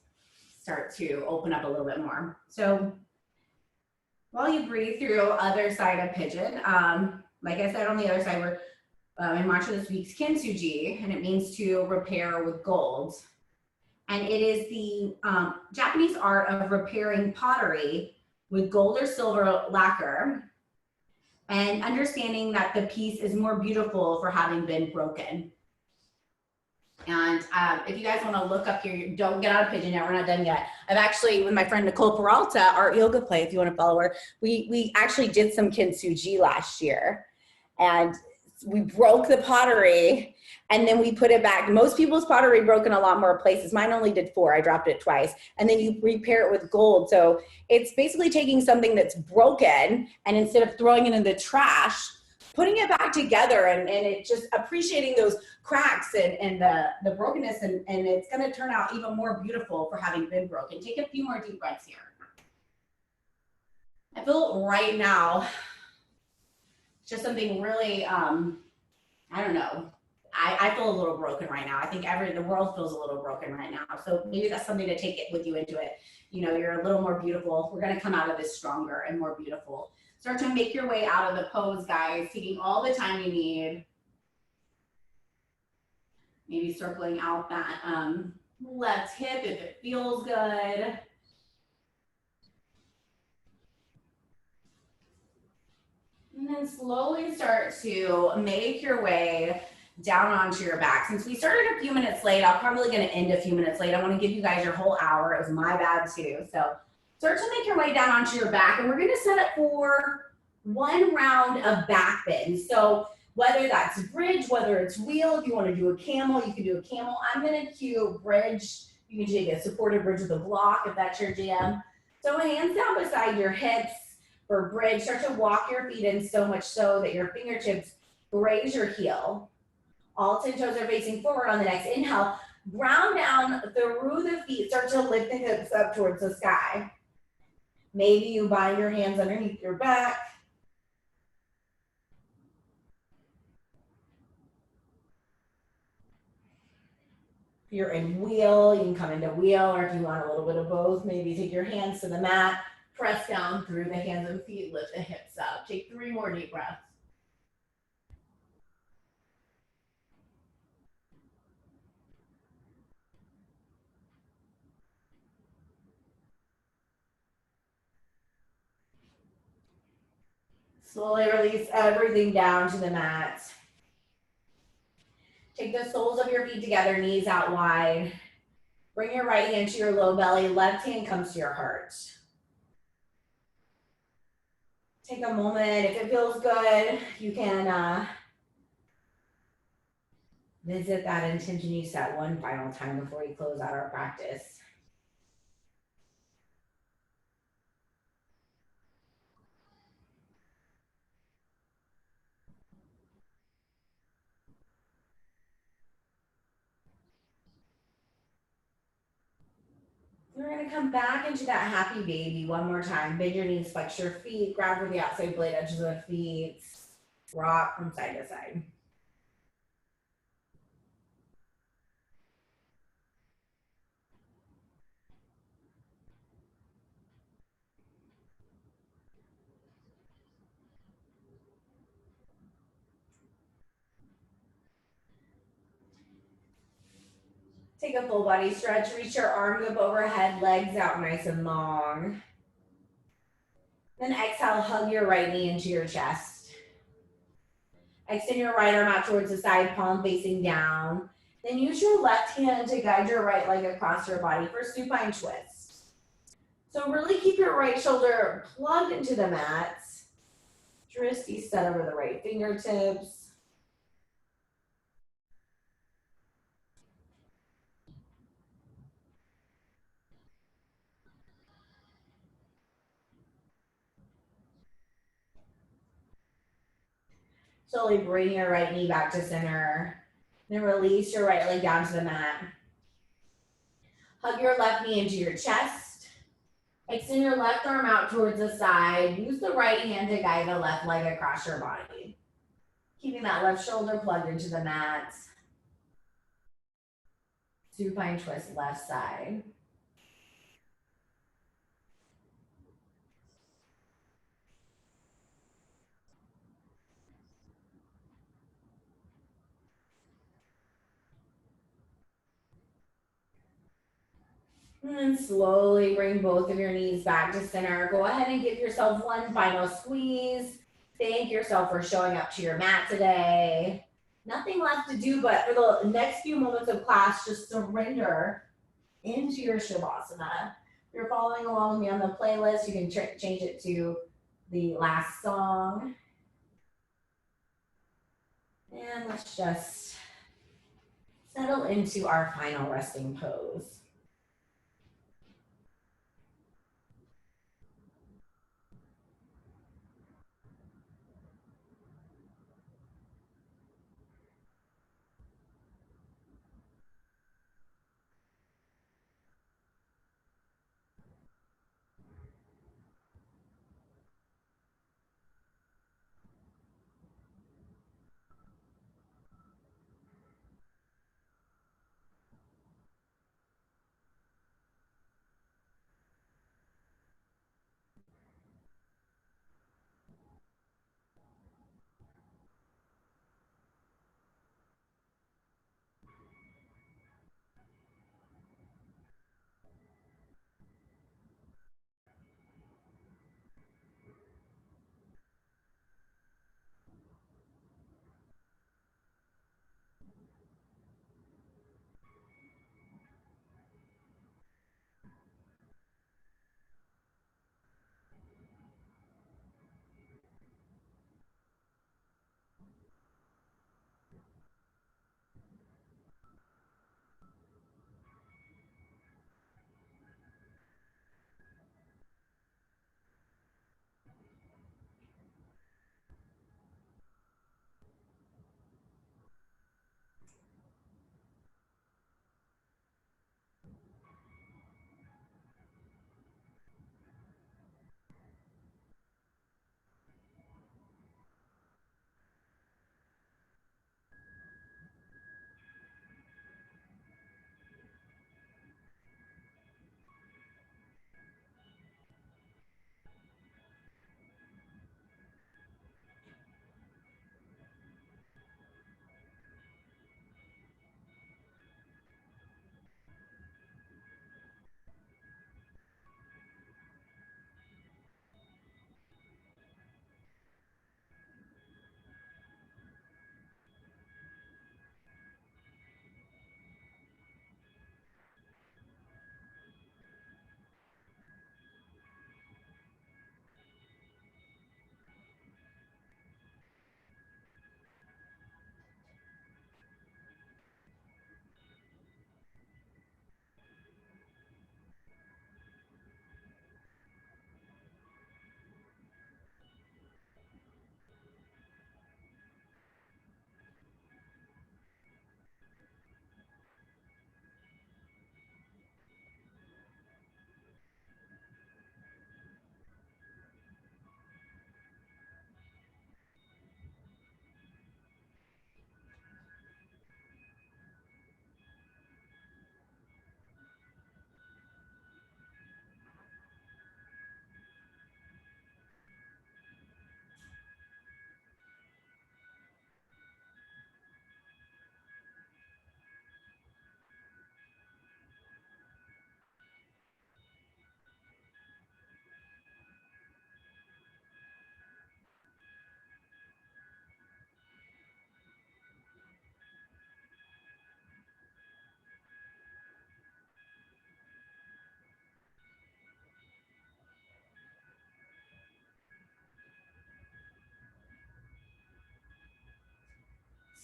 start to open up a little bit more. So while you breathe through other side of pigeon, like I said, on the other side, we're in mantra this week's kintsugi, and it means to repair with gold. And it is the Japanese art of repairing pottery with gold or silver lacquer, and understanding that the piece is more beautiful for having been broken. And if you guys want to look up here, don't get out of pigeon yet. We're not done yet. I've actually, with my friend Nicole Peralta, Art Yoga Play, if you want to follow her, we actually did some kintsugi last year, and we broke the pottery and then we put it back. Most people's pottery broke in a lot more places. Mine only did 4. I dropped it twice. And then you repair it with gold. So it's basically taking something that's broken, and instead of throwing it in the trash, putting it back together, and it just appreciating those cracks and the brokenness, and it's going to turn out even more beautiful for having been broken. Take a few more deep breaths here. I feel right now just something really, I don't know. I feel a little broken right now. I think the world feels a little broken right now. So maybe that's something to take it with you into it. You're a little more beautiful. We're going to come out of this stronger and more beautiful. Start to make your way out of the pose, guys, taking all the time you need. Maybe circling out that left hip if it feels good. And then slowly start to make your way down onto your back. Since we started a few minutes late, I'm probably gonna end a few minutes late. I wanna give you guys your whole hour. It was my bad too. So start to make your way down onto your back, and we're gonna set up for one round of back bends. So whether that's bridge, whether it's wheel, if you wanna do a camel, you can do a camel. I'm gonna cue bridge. You can take a supported bridge with a block if that's your jam. So hands down beside your hips. For bridge, start to walk your feet in so much so that your fingertips graze your heel. All 10 toes are facing forward on the next inhale. Ground down through the feet. Start to lift the hips up towards the sky. Maybe you bind your hands underneath your back. If you're in wheel, you can come into wheel, or if you want a little bit of both, maybe take your hands to the mat. Press down through the hands and feet, lift the hips up. Take 3 more deep breaths. Slowly release everything down to the mat. Take the soles of your feet together, knees out wide. Bring your right hand to your low belly, left hand comes to your heart. Take a moment, if it feels good, you can visit that intention you set one final time before we close out our practice. We're gonna come back into that happy baby one more time. Bend your knees, flex your feet, grab for the outside blade edges of the feet, rock from side to side. Take a full body stretch, reach your arms up overhead, legs out nice and long. Then exhale, hug your right knee into your chest. Extend your right arm out towards the side, palm facing down. Then use your left hand to guide your right leg across your body for supine twist. So really keep your right shoulder plugged into the mat. Dristy set over the right fingertips. Slowly bring your right knee back to center. Then release your right leg down to the mat. Hug your left knee into your chest. Extend your left arm out towards the side. Use the right hand to guide the left leg across your body. Keeping that left shoulder plugged into the mat. Supine twist left side. And then slowly bring both of your knees back to center. Go ahead and give yourself one final squeeze. Thank yourself for showing up to your mat today. Nothing left to do, but for the next few moments of class, just surrender into your Shavasana. If you're following along with me on the playlist, you can change it to the last song. And let's just settle into our final resting pose.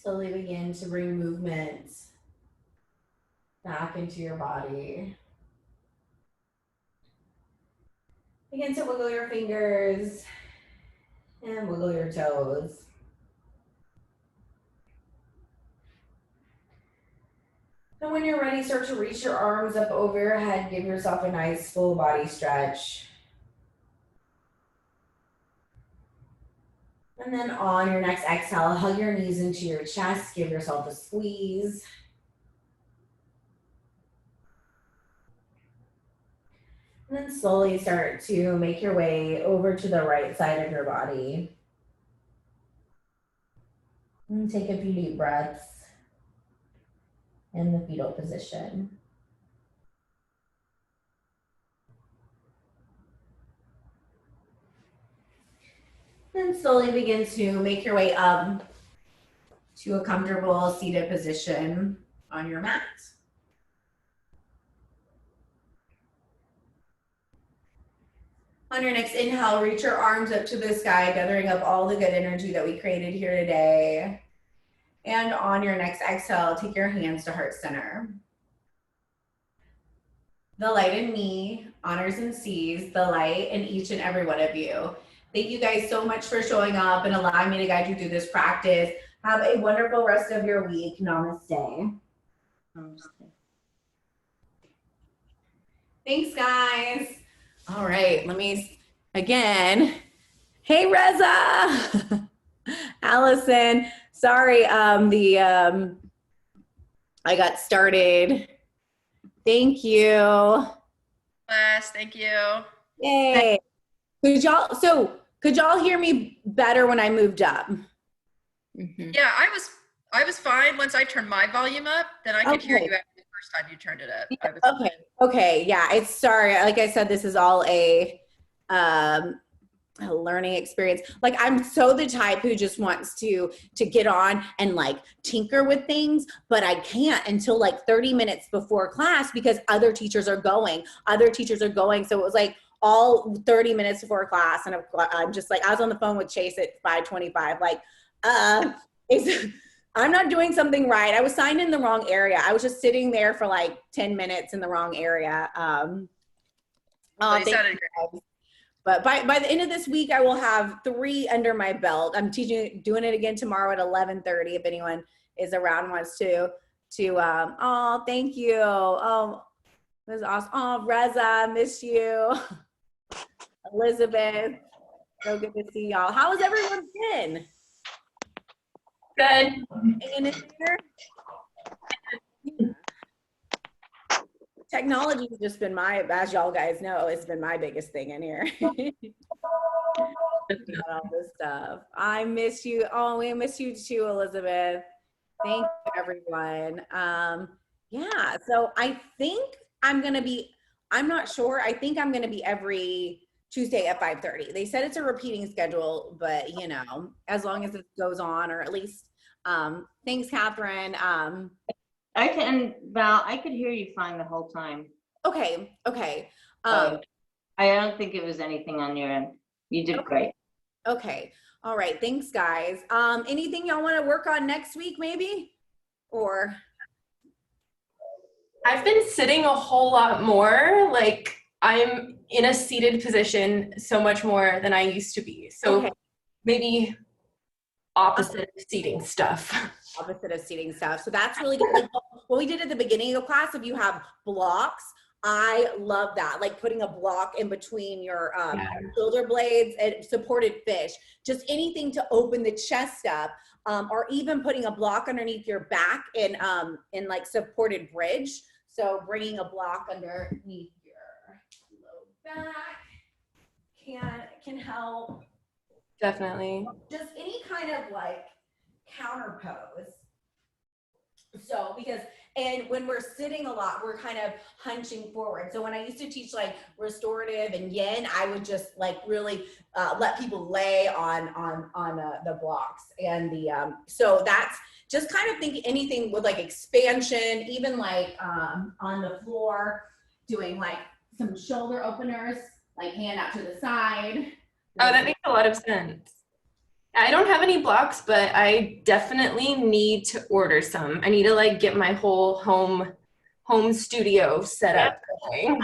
Slowly begin to bring movement back into your body. Begin to wiggle your fingers and wiggle your toes. And when you're ready, start to reach your arms up over your head. Give yourself a nice full body stretch. And then on your next exhale, hug your knees into your chest. Give yourself a squeeze. And then slowly start to make your way over to the right side of your body. And take a few deep breaths in the fetal position. Then slowly begin to make your way up to a comfortable seated position on your mat. On your next inhale, reach your arms up to the sky, gathering up all the good energy that we created here today. And on your next exhale, take your hands to heart center. The light in me honors and sees the light in each and every one of you. Thank you guys so much for showing up and allowing me to guide you through this practice. Have a wonderful rest of your week. Namaste. Namaste. Thanks, guys. All right, let me, again. Hey, Reza. Allison. Sorry, I got started. Thank you. Class, thank you. Yay. Could y'all hear me better when I moved up? Mm-hmm. Yeah, I was fine once I turned my volume up. Then I could hear Okay. you after the first time you turned it up. I was Okay. Okay. Yeah. It's sorry. Like I said, this is all a learning experience. Like I'm so the type who just wants to get on and like tinker with things, but I can't until like 30 minutes before class because other teachers are going. So it was like all 30 minutes before class. And I'm just like, I was on the phone with Chase at 5:25. Like, I'm not doing something right. I was signed in the wrong area. I was just sitting there for like 10 minutes in the wrong area. you sounded great. But by the end of this week, I will have 3 under my belt. I'm doing it again tomorrow at 11:30. If anyone is around, wants to oh, thank you. Oh, this is awesome. Oh, Reza, miss you. Elizabeth, so good to see y'all. How has everyone been? Good. Hanging in there? Technology has just been as y'all guys know, it's been my biggest thing in here. All this stuff. I miss you. Oh, we miss you too, Elizabeth. Thank you, everyone. Yeah, so I think I'm not sure. I think I'm going to be every Tuesday at 5:30. They said it's a repeating schedule, but you know, as long as it goes on, or at least, thanks, Catherine. Val, I could hear you fine the whole time. Okay. I don't think it was anything on your end. You did great. Okay. All right. Thanks, guys. Anything y'all want to work on next week, maybe? Or I've been sitting a whole lot more. Like I'm in a seated position so much more than I used to be. So okay. maybe opposite of seating stuff. Opposite of seating stuff. So that's really good. Like, what we did at the beginning of class, if you have blocks, I love that. Like putting a block in between your shoulder blades and supported fish. Just anything to open the chest up, or even putting a block underneath your back in like supported bridge. So bringing a block underneath your low back can help. Definitely. Just any kind of like counter pose. So and when we're sitting a lot, we're kind of hunching forward. So when I used to teach like restorative and yin, I would just like really let people lay on the blocks and the so that's just kind of thinking anything with like expansion, even like on the floor, doing like some shoulder openers, like hand out to the side. Oh, that makes a lot of sense. I don't have any blocks, but I definitely need to order some. I need to like get my whole home studio set up going.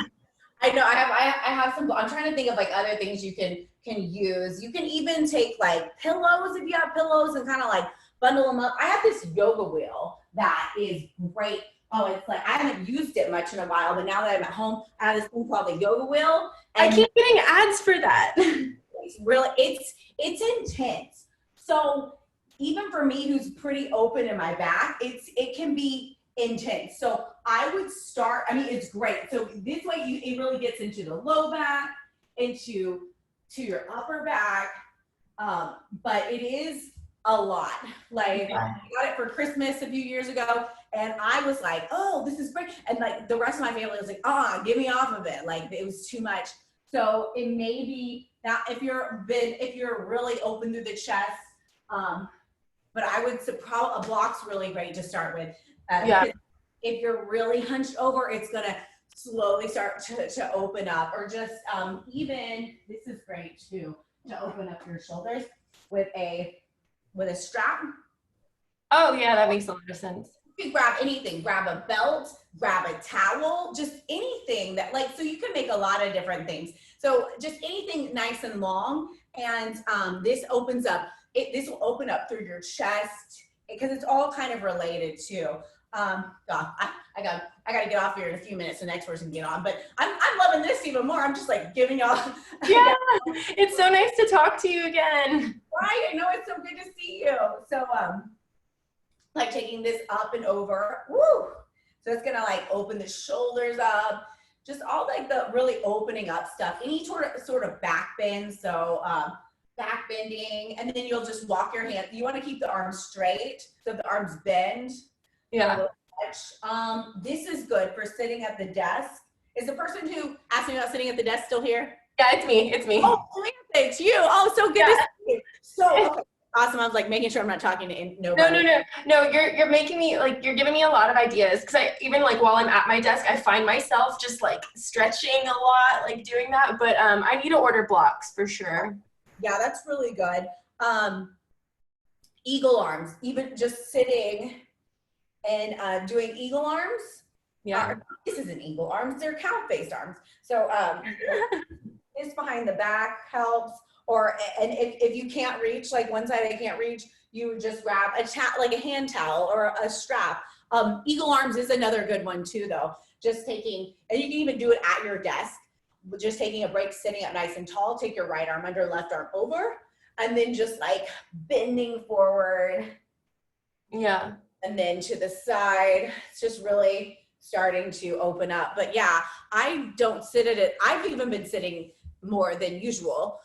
I know I have some. I'm trying to think of like other things you can use. You can even take like pillows if you have pillows and kind of like bundle them up. I have this yoga wheel that is great. Oh, it's like I haven't used it much in a while, but now that I'm at home, I have this thing called the yoga wheel. I And keep getting ads for that. it's really it's intense. So even for me who's pretty open in my back, it can be intense. So I would start, I mean, it's great. So this way it really gets into the low back, into your upper back. But it is a lot. Like I got it for Christmas a few years ago and I was like, oh, this is great. And like the rest of my family was like, get me off of it. Like it was too much. So it may be that if you're really open through the chest, but I would say probably a block's really great to start with. If you're really hunched over, it's gonna slowly start to open up, or just even this is great too, to open up your shoulders with a strap. Oh yeah, that makes a lot of sense. You can grab anything, grab a belt, grab a towel, just anything that like, so you can make a lot of different things. So just anything nice and long. And this opens up, this will open up through your chest because it's all kind of related too. I gotta get off here in a few minutes. The next person can get on, but I'm loving this even more. I'm just like giving y'all. Yeah, it's so nice to talk to you again. Right, I know, it's so good to see you. So like taking this up and over, woo. So it's gonna like open the shoulders up, just all like the really opening up stuff. Any sort of back bend, so back bending, and then you'll just walk your hand. You want to keep the arms straight, so the arms bend. Yeah. This is good for sitting at the desk. Is the person who asked me about sitting at the desk still here? Yeah, it's me. It's me. Oh, Samantha, it's you. Oh, so good to see you. So okay. Awesome. I was like making sure I'm not talking to nobody. No. You're making me like, you're giving me a lot of ideas, because I even like while I'm at my desk, I find myself just like stretching a lot, like doing that. But I need to order blocks for sure. Yeah, that's really good. Eagle arms, even just sitting and doing eagle arms. Yeah. This isn't eagle arms, they're cow-faced arms. So this behind the back helps. And if you can't reach, like one side I can't reach, you just grab like a hand towel or a strap. Eagle arms is another good one too, though. Just taking, and you can even do it at your desk, just taking a break, sitting up nice and tall, take your right arm under, left arm over, and then just like bending forward. Yeah. And then to the side. It's just really starting to open up. But yeah, I don't sit at it. I've even been sitting more than usual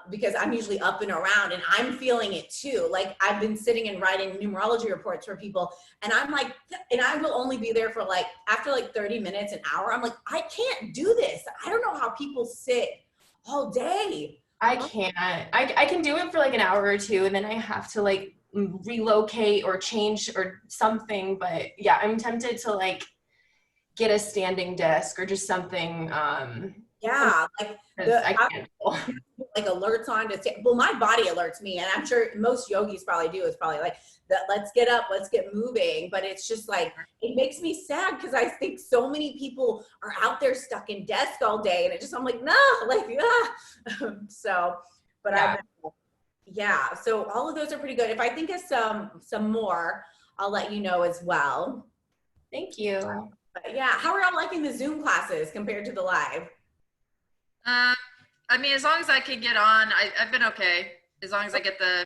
because I'm usually up and around, and I'm feeling it too. Like I've been sitting and writing numerology reports for people, and I'm like, and I will only be there for like, after like 30 minutes, an hour, I'm like, I can't do this. I don't know how people sit all day. I can't. I can do it for like an hour or two, and then I have to like relocate or change or something. But yeah, I'm tempted to like get a standing desk or just something. Yeah, like I can't. like alerts on to say, well, my body alerts me, and I'm sure most yogis probably do. It's probably like that, let's get up, let's get moving. But it's just like, it makes me sad because I think so many people are out there stuck in desk all day, and it just, I'm like, no, like, so, but yeah, so all of those are pretty good. If I think of some more, I'll let you know as well. Thank you. But yeah, how are y'all liking the Zoom classes compared to the live? I mean, as long as I can get on, I've been okay. As long as I get the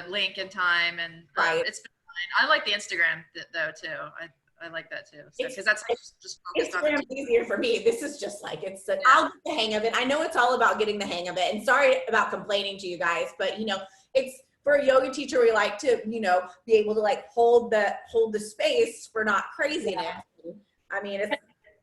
link in time, and Right. It's been fine. I like the Instagram though too. I like that too, because that's just focused on Instagram's easier for me. This is just like, I'll get the hang of it. I know it's all about getting the hang of it. And sorry about complaining to you guys, but you know, it's for a yoga teacher, we like to, you know, be able to like hold the space for not craziness. Yeah. I mean,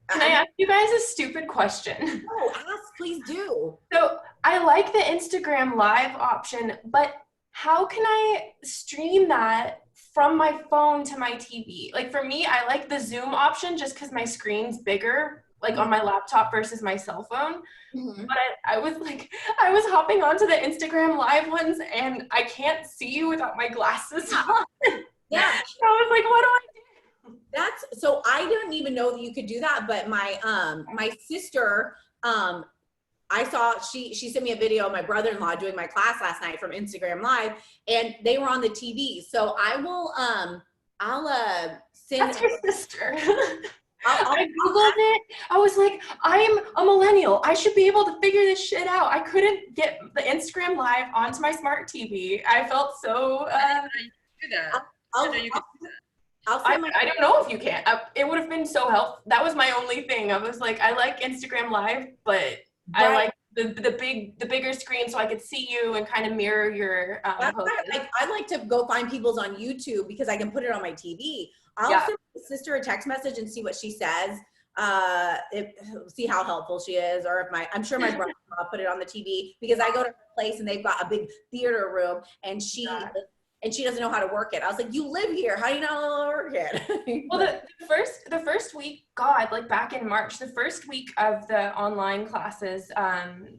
Can I ask you guys a stupid question? Oh, ask, please do. So I like the Instagram live option, but how can I stream that from my phone to my TV? Like for me, I like the Zoom option just because my screen's bigger, like on my laptop versus my cell phone. Mhm. But I was hopping onto the Instagram live ones and I can't see without my glasses on. Yeah. I was like, what do I do? That's so I didn't even know that you could do that, but my sister, I saw she sent me a video of my brother-in-law doing my class last night from Instagram Live, and they were on the TV. So I will I'll send That's your sister. I'll I Googled it. I was like, I'm a millennial. I should be able to figure this shit out. I couldn't get the Instagram Live onto my smart TV. I felt so. Do that. I'll, I know you can do that. I'll I send my don't know if you can. It would have been so helpful. That was my only thing. I was like, I like Instagram Live, but I Right. like the bigger screen so I could see you and kind of mirror your That's posts. why I like to go find people's on YouTube because I can put it on my TV. I'll Yeah. send my sister a text message and see what she says. See how helpful she is, or if I'm sure my brother-in-law put it on the TV because I go to her place and they've got a big theater room and she doesn't know how to work it. I was like, you live here, how do you know how to work it? Well, the first week, God, like back in March, the first week of the online classes,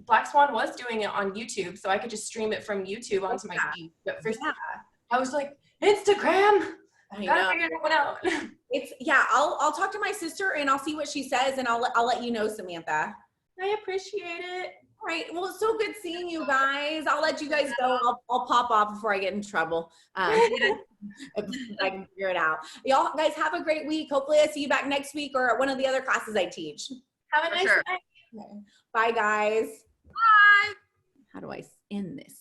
Black Swan was doing it on YouTube, so I could just stream it from YouTube onto my feed. But first, I was like, Instagram, I gotta know. figure that one out. I'll talk to my sister and I'll see what she says and I'll let you know, Samantha. I appreciate it. All right. Well, it's so good seeing you guys. I'll let you guys go. I'll pop off before I get in trouble. If I can figure it out. Y'all guys have a great week. Hopefully I see you back next week or at one of the other classes I teach. Have a For nice sure. night. Bye, guys. Bye. How do I end this?